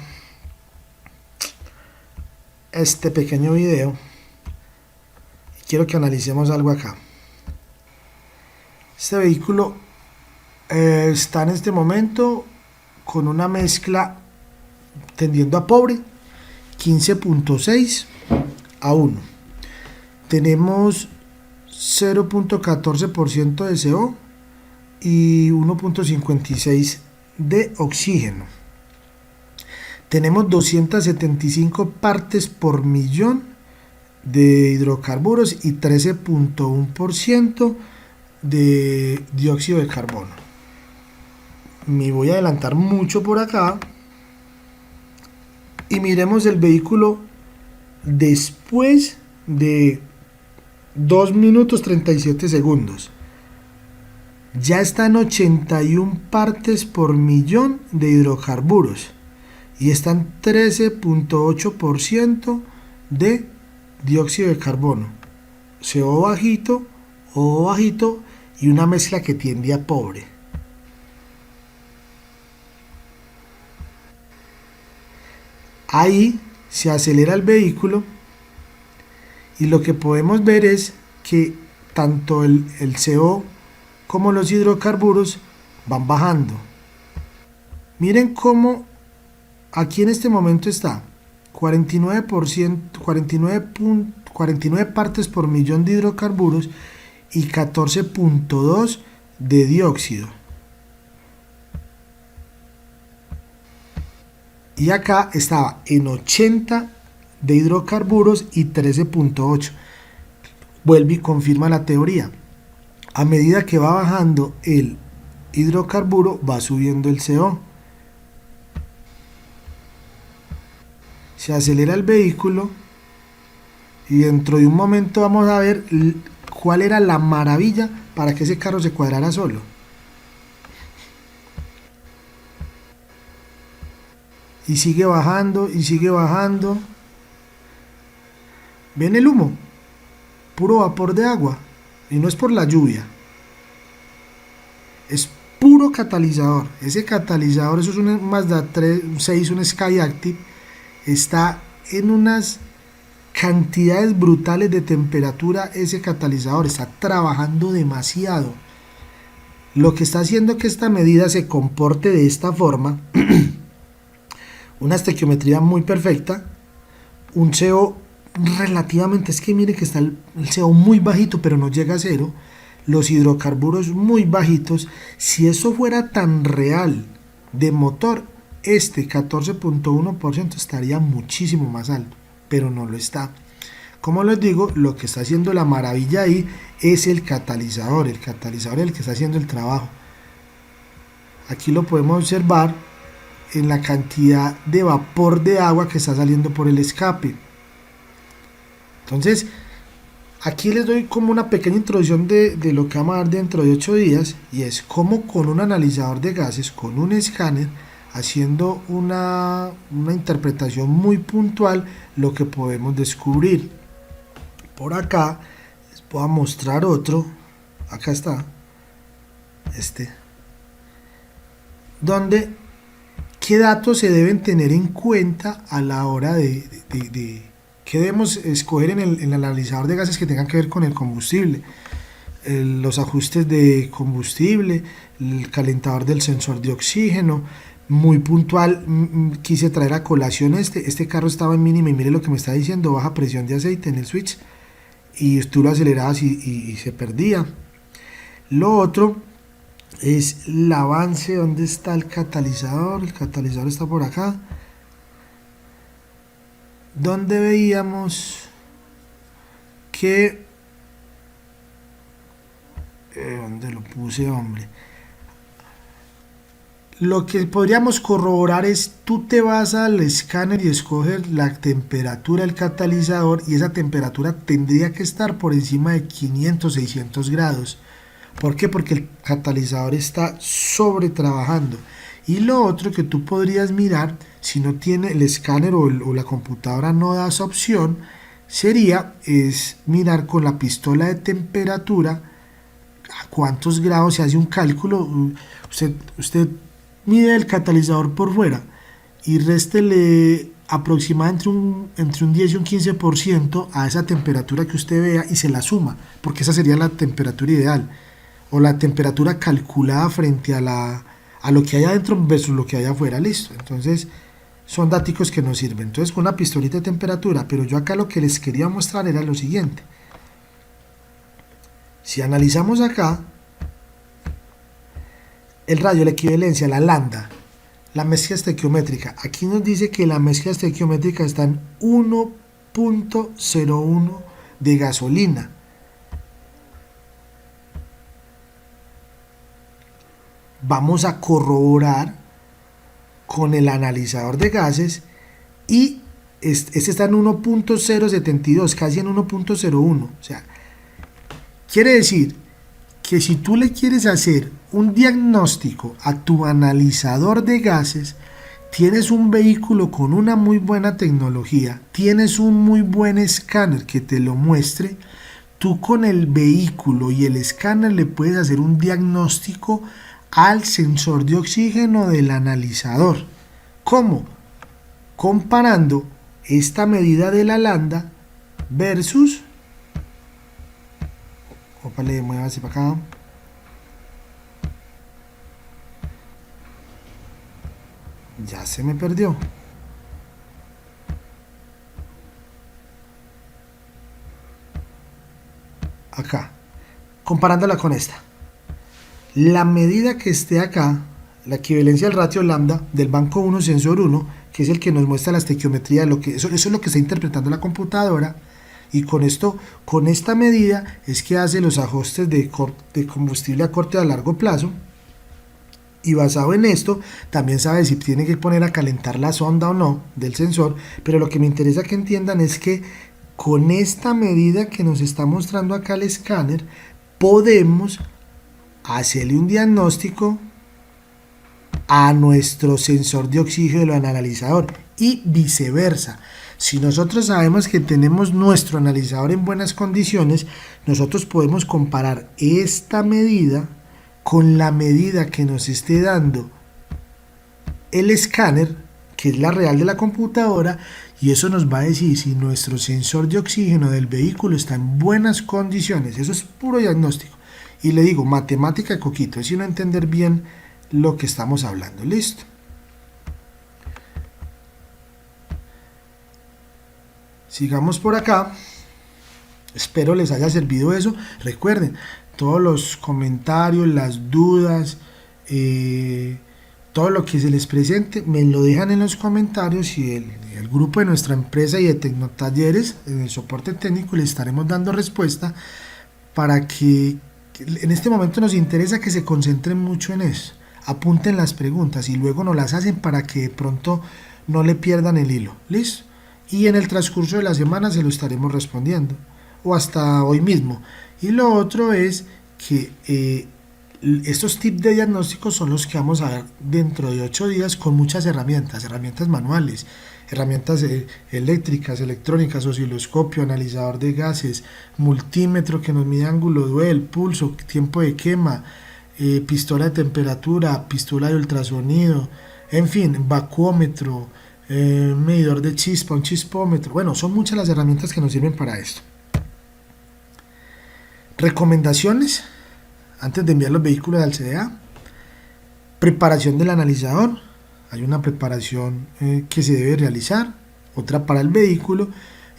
este pequeño video y quiero que analicemos algo acá. Este vehículo está en este momento con una mezcla tendiendo a pobre, 15.6 a 1. Tenemos 0.14% de CO y 1.56 de oxígeno. Tenemos 275 partes por millón de hidrocarburos y 13.1% de dióxido de carbono. Me voy a adelantar mucho por acá y miremos el vehículo después de 2 minutos 37 segundos. Ya está en 81 partes por millón de hidrocarburos y está en 13.8% de dióxido de carbono. CO bajito, O bajito y una mezcla que tiende a pobre. Ahí se acelera el vehículo y lo que podemos ver es que tanto el CO como los hidrocarburos van bajando. Miren cómo aquí en este momento está 49 partes por millón de hidrocarburos y 14.2 de dióxido. Y acá estaba en 80 de hidrocarburos y 13.8. Vuelve y confirma la teoría. A medida que va bajando el hidrocarburo, va subiendo el CO. Se acelera el vehículo y dentro de un momento vamos a ver cuál era la maravilla para que ese carro se cuadrara solo. Y sigue bajando y sigue bajando. ¿Ven el humo? Puro vapor de agua. Y no es por la lluvia. Es puro catalizador. Ese catalizador, eso es un Mazda 6, un Skyactiv, está en unas cantidades brutales de temperatura. Ese catalizador está trabajando demasiado. Lo que está haciendo que esta medida se comporte de esta forma, una estequiometría muy perfecta, un CO relativamente, es que mire que está el CO muy bajito pero no llega a cero. los hidrocarburos muy bajitos. Si eso fuera tan real de motor, este 14.1% estaría muchísimo más alto, pero no lo está. Como les digo, lo que está haciendo la maravilla ahí es el catalizador es el que está haciendo el trabajo. Aquí lo podemos observar en la cantidad de vapor de agua que está saliendo por el escape. Entonces, aquí les doy como una pequeña introducción de lo que vamos a ver dentro de 8 días, y es cómo con un analizador de gases, con un escáner, haciendo una interpretación muy puntual, lo que podemos descubrir. Por acá les voy a mostrar otro, acá está, donde qué datos se deben tener en cuenta a la hora de qué debemos escoger en el analizador de gases que tengan que ver con el combustible, los ajustes de combustible, el calentador del sensor de oxígeno. Muy puntual, quise traer a colación este carro estaba en mínima y mire lo que me está diciendo, baja presión de aceite en el switch, y tú lo acelerabas y se perdía. Lo otro es el avance. ¿Dónde está el catalizador? El catalizador está por acá, donde veíamos que ¿dónde lo puse, hombre? Lo que podríamos corroborar es, tú te vas al escáner y escoges la temperatura del catalizador, y esa temperatura tendría que estar por encima de 500, 600 grados. ¿Por qué? Porque el catalizador está sobre trabajando. Y lo otro que tú podrías mirar, si no tiene el escáner o la computadora no da esa opción, es mirar con la pistola de temperatura a cuántos grados. Se hace un cálculo. Usted mide el catalizador por fuera y réstele aproximadamente entre un 10 y un 15% a esa temperatura que usted vea y se la suma, porque esa sería la temperatura ideal, o la temperatura calculada frente a lo que hay adentro versus lo que hay afuera. Listo. Entonces son datos que nos sirven. Entonces, con una pistolita de temperatura. Pero yo acá lo que les quería mostrar era lo siguiente. Si analizamos acá el radio, la equivalencia, la lambda, la mezcla estequiométrica, aquí nos dice que la mezcla estequiométrica está en 1.01 de gasolina. Vamos a corroborar con el analizador de gases, y este está en 1.072, casi en 1.01. O sea, quiere decir que si tú le quieres hacer un diagnóstico a tu analizador de gases, tienes un vehículo con una muy buena tecnología, tienes un muy buen escáner que te lo muestre, tú con el vehículo y el escáner le puedes hacer un diagnóstico al sensor de oxígeno del analizador. ¿Cómo? Comparando esta medida de la lambda versus, le muevo así para acá, ya se me perdió. Acá, comparándola con esta, la medida que esté acá, la equivalencia del ratio lambda del banco 1, sensor 1, que es el que nos muestra la estequiometría, eso es lo que está interpretando la computadora, y con esta medida es que hace los ajustes de combustible a corto y a largo plazo, y basado en esto también sabe si tiene que poner a calentar la sonda o no del sensor. Pero lo que me interesa que entiendan es que con esta medida que nos está mostrando acá el escáner, podemos hacerle un diagnóstico a nuestro sensor de oxígeno del analizador, y viceversa. Si nosotros sabemos que tenemos nuestro analizador en buenas condiciones, nosotros podemos comparar esta medida con la medida que nos esté dando el escáner, que es la real de la computadora, y eso nos va a decir si nuestro sensor de oxígeno del vehículo está en buenas condiciones. Eso es puro diagnóstico. Y le digo, matemática de coquito, es sino entender bien lo que estamos hablando. Listo. Sigamos por acá. Espero les haya servido eso. Recuerden, todos los comentarios, las dudas, todo lo que se les presente, me lo dejan en los comentarios y el grupo de nuestra empresa y de Tecnotalleres, en el soporte técnico, le estaremos dando respuesta para que en este momento nos interesa que se concentren mucho en eso. Apunten las preguntas y luego nos las hacen para que de pronto no le pierdan el hilo. ¿Listo? Y en el transcurso de la semana se lo estaremos respondiendo, o hasta hoy mismo. Y lo otro es que estos tips de diagnóstico son los que vamos a ver dentro de 8 días con muchas herramientas manuales, herramientas eléctricas, electrónicas, osciloscopio, analizador de gases, multímetro que nos mide ángulo duel, pulso, tiempo de quema, pistola de temperatura, pistola de ultrasonido, en fin, vacuómetro, medidor de chispa, un chispómetro. Bueno, son muchas las herramientas que nos sirven para esto. Recomendaciones antes de enviar los vehículos al CDA: preparación del analizador. Hay una preparación que se debe realizar, otra para el vehículo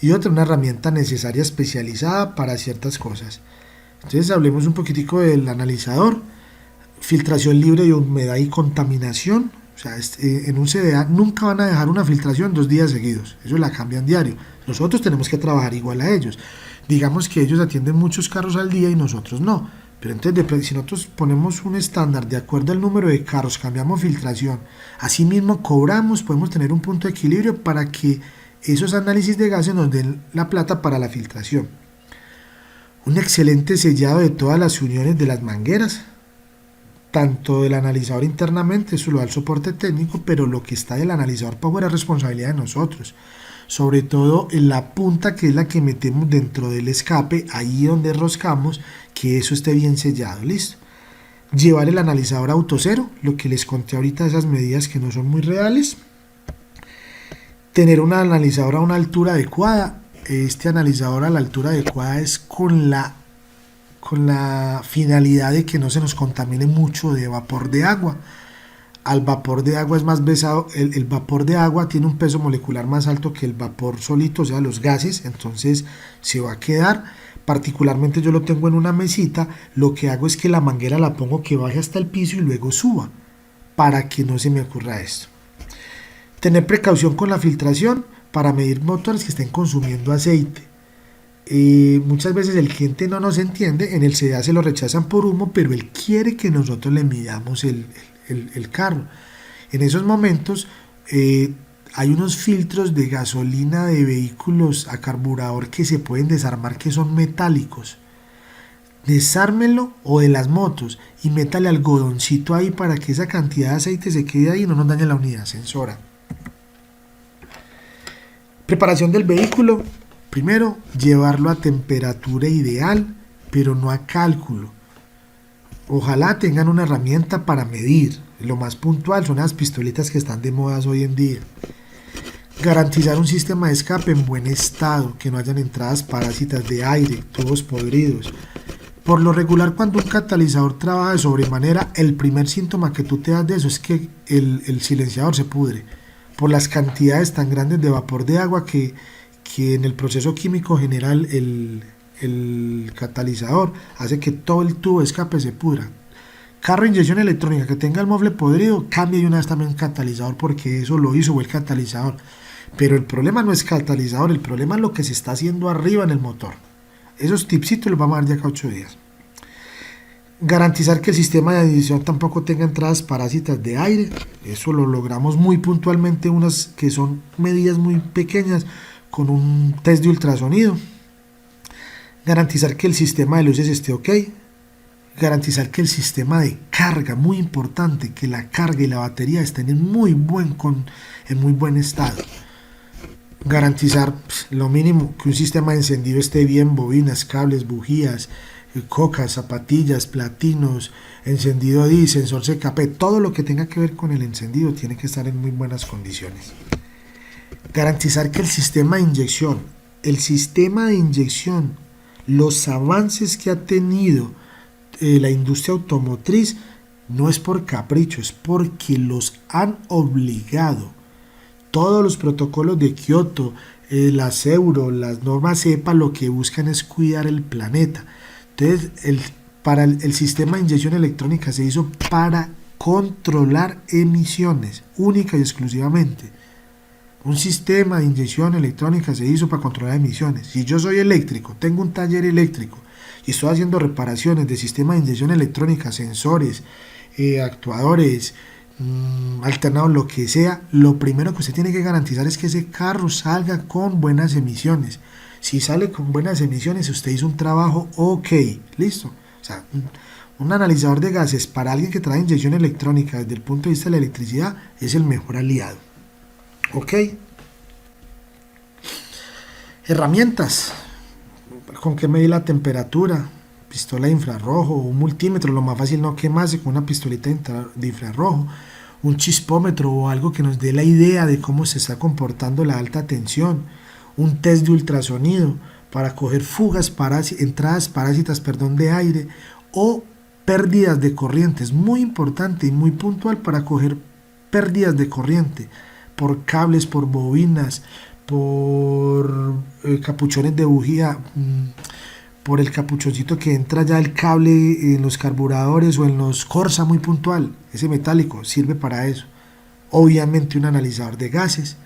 y otra una herramienta necesaria especializada para ciertas cosas. Entonces hablemos un poquitico del analizador. Filtración libre de humedad y contaminación. O sea, en un CDA nunca van a dejar una filtración 2 días seguidos, eso la cambian diario. Nosotros tenemos que trabajar igual a ellos. Digamos que ellos atienden muchos carros al día y nosotros no. Pero entonces, si nosotros ponemos un estándar de acuerdo al número de carros, cambiamos filtración, asimismo cobramos, podemos tener un punto de equilibrio para que esos análisis de gases nos den la plata para la filtración. Un excelente sellado de todas las uniones de las mangueras, tanto del analizador internamente, eso lo da el soporte técnico, pero lo que está del analizador power es responsabilidad de nosotros. Sobre todo en la punta, que es la que metemos dentro del escape, ahí donde roscamos, que eso esté bien sellado. Listo. Llevar el analizador a autocero, lo que les conté ahorita, esas medidas que no son muy reales. Tener un analizador a una altura adecuada. Este analizador a la altura adecuada es con la finalidad de que no se nos contamine mucho de vapor de agua. Al vapor de agua es más pesado, el vapor de agua tiene un peso molecular más alto que el vapor solito, o sea, los gases, entonces se va a quedar. Particularmente yo lo tengo en una mesita, lo que hago es que la manguera la pongo que baje hasta el piso y luego suba, para que no se me ocurra esto. Tener precaución con la filtración para medir motores que estén consumiendo aceite. Muchas veces el cliente no nos entiende, en el CDA se lo rechazan por humo, pero él quiere que nosotros le midamos el carro. En esos momentos hay unos filtros de gasolina de vehículos a carburador que se pueden desarmar, que son metálicos. Desármelo, o de las motos, y métale algodoncito ahí para que esa cantidad de aceite se quede ahí y no nos dañe la unidad sensora. Preparación del vehículo. Primero, llevarlo a temperatura ideal, pero no a cálculo. Ojalá tengan una herramienta para medir. Lo más puntual son las pistolitas que están de moda hoy en día. Garantizar un sistema de escape en buen estado, que no hayan entradas parásitas de aire, tubos podridos. Por lo regular, cuando un catalizador trabaja de sobremanera, el primer síntoma que tú te das de eso es que el silenciador se pudre, por las cantidades tan grandes de vapor de agua que en el proceso químico general el catalizador hace que todo el tubo de escape se pudra. Carro de inyección electrónica que tenga el mueble podrido, cambie de una vez también el catalizador, porque eso lo hizo el catalizador. Pero el problema no es catalizador, el problema es lo que se está haciendo arriba en el motor. Esos tipsitos los vamos a dar de acá a 8 días. Garantizar que el sistema de adición tampoco tenga entradas parásitas de aire. Eso lo logramos muy puntualmente, unas que son medidas muy pequeñas, con un test de ultrasonido. Garantizar que el sistema de luces esté ok. Garantizar que el sistema de carga, muy importante, que la carga y la batería estén en muy buen estado. Garantizar lo mínimo, que un sistema de encendido esté bien, bobinas, cables, bujías, cocas, zapatillas, platinos, encendido DI, sensor CKP, todo lo que tenga que ver con el encendido tiene que estar en muy buenas condiciones. Garantizar que el sistema de inyección, los avances que ha tenido la industria automotriz, no es por capricho, es porque los han obligado. Todos los protocolos de Kioto, las Euro, las normas EPA, lo que buscan es cuidar el planeta. Entonces, el sistema de inyección electrónica se hizo para controlar emisiones, única y exclusivamente. Un sistema de inyección electrónica se hizo para controlar emisiones. Si yo soy eléctrico, tengo un taller eléctrico y estoy haciendo reparaciones de sistema de inyección electrónica, sensores, actuadores, alternados, lo que sea, lo primero que usted tiene que garantizar es que ese carro salga con buenas emisiones. Si sale con buenas emisiones, usted hizo un trabajo ok, listo. O sea, un analizador de gases para alguien que trae inyección electrónica desde el punto de vista de la electricidad es el mejor aliado. Ok. Herramientas. ¿Con qué medir la temperatura? Pistola de infrarrojo, un multímetro, lo más fácil no quemarse con una pistolita de infrarrojo, un chispómetro o algo que nos dé la idea de cómo se está comportando la alta tensión, un test de ultrasonido para coger fugas, entradas parásitas de aire o pérdidas de corriente. Es muy importante y muy puntual para coger pérdidas de corriente por cables, por bobinas, por capuchones de bujía, por el capuchoncito que entra ya el cable en los carburadores o en los Corsa, muy puntual. Ese metálico sirve para eso. Obviamente un analizador de gases,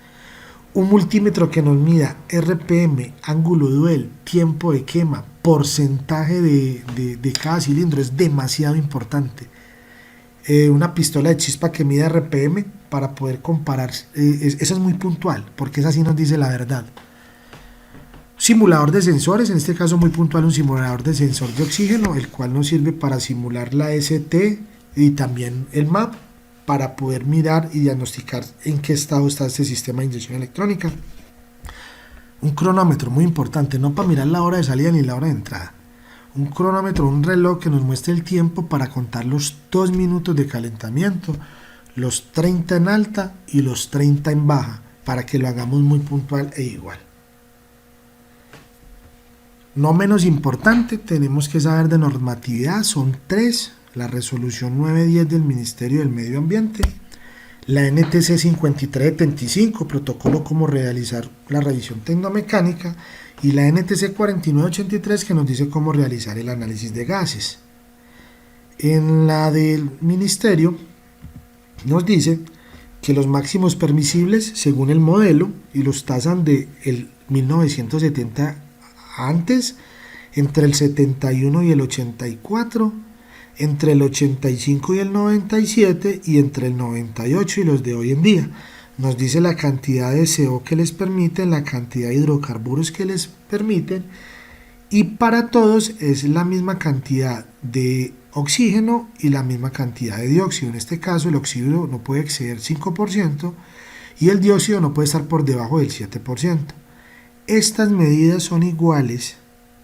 un multímetro que nos mida RPM, ángulo duel, tiempo de quema, porcentaje de cada cilindro, es demasiado importante. Una pistola de chispa que mida RPM para poder comparar, esa es muy puntual, porque esa sí nos dice la verdad. Simulador de sensores, en este caso muy puntual, un simulador de sensor de oxígeno, el cual nos sirve para simular la ST y también el MAP, para poder mirar y diagnosticar en qué estado está este sistema de inyección electrónica. Un cronómetro, muy importante, no para mirar la hora de salida ni la hora de entrada. Un cronómetro, un reloj que nos muestre el tiempo para contar los 2 minutos de calentamiento, los 30 en alta y los 30 en baja, para que lo hagamos muy puntual e igual. No menos importante, tenemos que saber de normatividad, son 3, la resolución 910 del Ministerio del Medio Ambiente, la NTC 5375, protocolo cómo realizar la revisión tecnomecánica, y la NTC 4983 que nos dice cómo realizar el análisis de gases. En la del Ministerio nos dice que los máximos permisibles según el modelo, y los tasan de el 1970 antes, entre el 71 y el 84, entre el 85 y el 97 y entre el 98 y los de hoy en día. Nos dice la cantidad de CO que les permiten, la cantidad de hidrocarburos que les permiten, y para todos es la misma cantidad de oxígeno y la misma cantidad de dióxido. En este caso el oxígeno no puede exceder 5% y el dióxido no puede estar por debajo del 7%. Estas medidas son iguales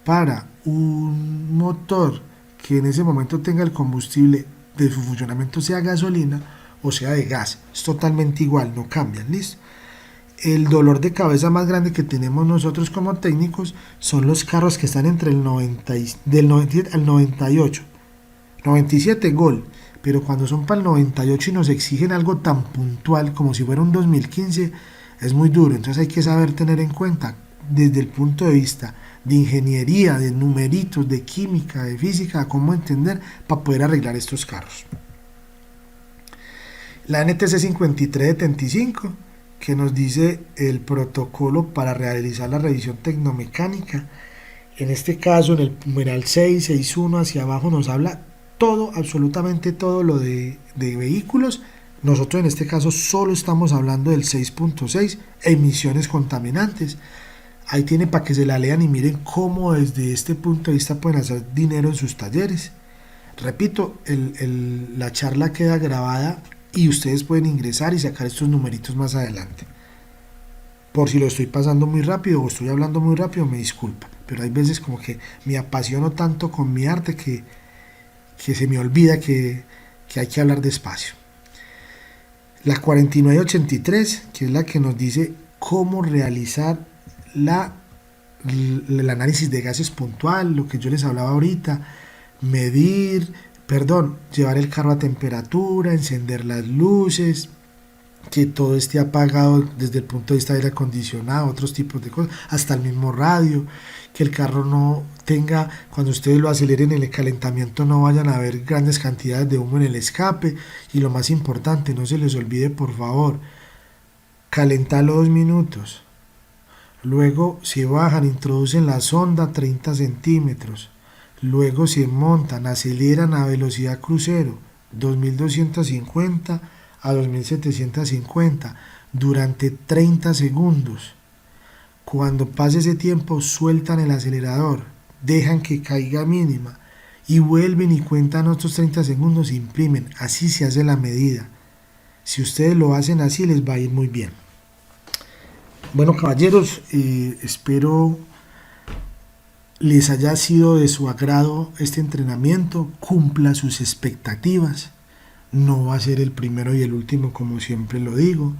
para un motor que en ese momento tenga el combustible de su funcionamiento sea gasolina o sea de gas, es totalmente igual, no cambian, ¿listo? El dolor de cabeza más grande que tenemos nosotros como técnicos son los carros que están entre el 90 del 97 al 98, 97 gol, pero cuando son para el 98 y nos exigen algo tan puntual como si fuera un 2015, es muy duro. Entonces hay que saber tener en cuenta desde el punto de vista de ingeniería, de numeritos, de química, de física, cómo entender para poder arreglar estos carros. La NTC 5375 que nos dice el protocolo para realizar la revisión tecnomecánica. En este caso, en el numeral 661 hacia abajo nos habla todo, absolutamente todo lo de vehículos. Nosotros en este caso solo estamos hablando del 6.6, emisiones contaminantes. Ahí tiene para que se la lean y miren cómo desde este punto de vista pueden hacer dinero en sus talleres. Repito, la charla queda grabada y ustedes pueden ingresar y sacar estos numeritos más adelante. Por si lo estoy pasando muy rápido o estoy hablando muy rápido, me disculpa, pero hay veces como que me apasiono tanto con mi arte que se me olvida que hay que hablar despacio. La 4983, que es la que nos dice cómo realizar el análisis de gases puntual, lo que yo les hablaba ahorita, llevar el carro a temperatura, encender las luces, que todo esté apagado desde el punto de vista de aire acondicionado, otros tipos de cosas, hasta el mismo radio, que el carro no tenga, cuando ustedes lo aceleren en el calentamiento no vayan a ver grandes cantidades de humo en el escape, y lo más importante, no se les olvide por favor, calentarlo 2 minutos, luego se bajan, introducen la sonda 30 centímetros, luego se montan, aceleran a velocidad crucero 2250 a 2750 durante 30 segundos. Cuando pase ese tiempo sueltan el acelerador, dejan que caiga mínima y vuelven y cuentan otros 30 segundos e imprimen. Así se hace la medida. Si ustedes lo hacen así les va a ir muy bien. Bueno caballeros, espero les haya sido de su agrado este entrenamiento, cumpla sus expectativas. No va a ser el primero y el último, como siempre lo digo.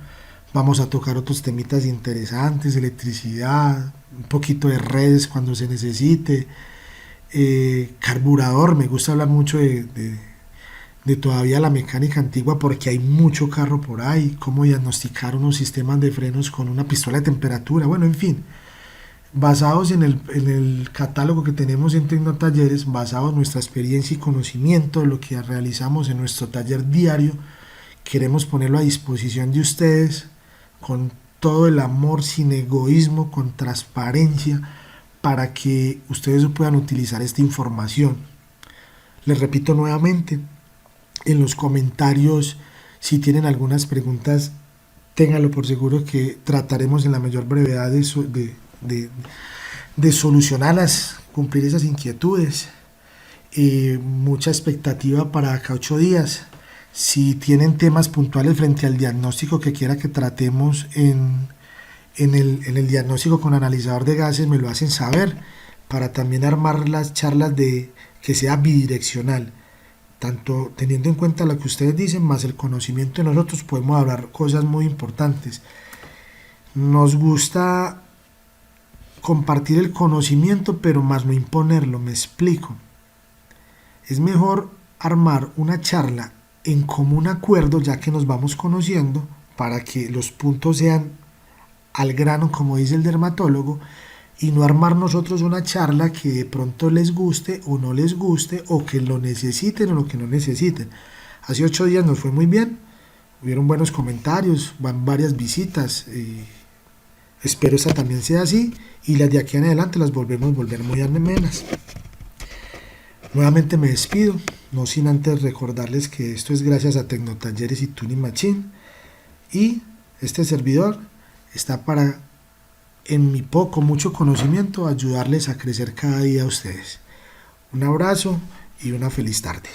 Vamos a tocar otros temitas interesantes, electricidad, un poquito de redes cuando se necesite, carburador. Me gusta hablar mucho de todavía la mecánica antigua porque hay mucho carro por ahí, cómo diagnosticar unos sistemas de frenos con una pistola de temperatura, bueno, en fin. Basados en el catálogo que tenemos en Tecnotalleres, basados en nuestra experiencia y conocimiento de lo que realizamos en nuestro taller diario, queremos ponerlo a disposición de ustedes con todo el amor, sin egoísmo, con transparencia, para que ustedes puedan utilizar esta información. Les repito nuevamente, en los comentarios, si tienen algunas preguntas, ténganlo por seguro que trataremos en la mayor brevedad de solucionarlas, cumplir esas inquietudes. Mucha expectativa para acá 8 días. Si tienen temas puntuales frente al diagnóstico que quiera que tratemos en el diagnóstico con analizador de gases, me lo hacen saber para también armar las charlas de que sea bidireccional, tanto teniendo en cuenta lo que ustedes dicen más el conocimiento de nosotros. Podemos hablar cosas muy importantes. Nos gusta compartir el conocimiento, pero más no imponerlo. Me explico. Es mejor armar una charla en común acuerdo, ya que nos vamos conociendo, para que los puntos sean al grano, como dice el dermatólogo, y no armar nosotros una charla que de pronto les guste o no les guste, o que lo necesiten o lo que no necesiten. Hace 8 días nos fue muy bien, hubieron buenos comentarios, van varias visitas, espero esta también sea así, y las de aquí en adelante las volver muy amenas. Nuevamente me despido, no sin antes recordarles que esto es gracias a Tecnotalleres y Tuning Machine, y este servidor está para, en mi poco, mucho conocimiento, ayudarles a crecer cada día a ustedes. Un abrazo y una feliz tarde.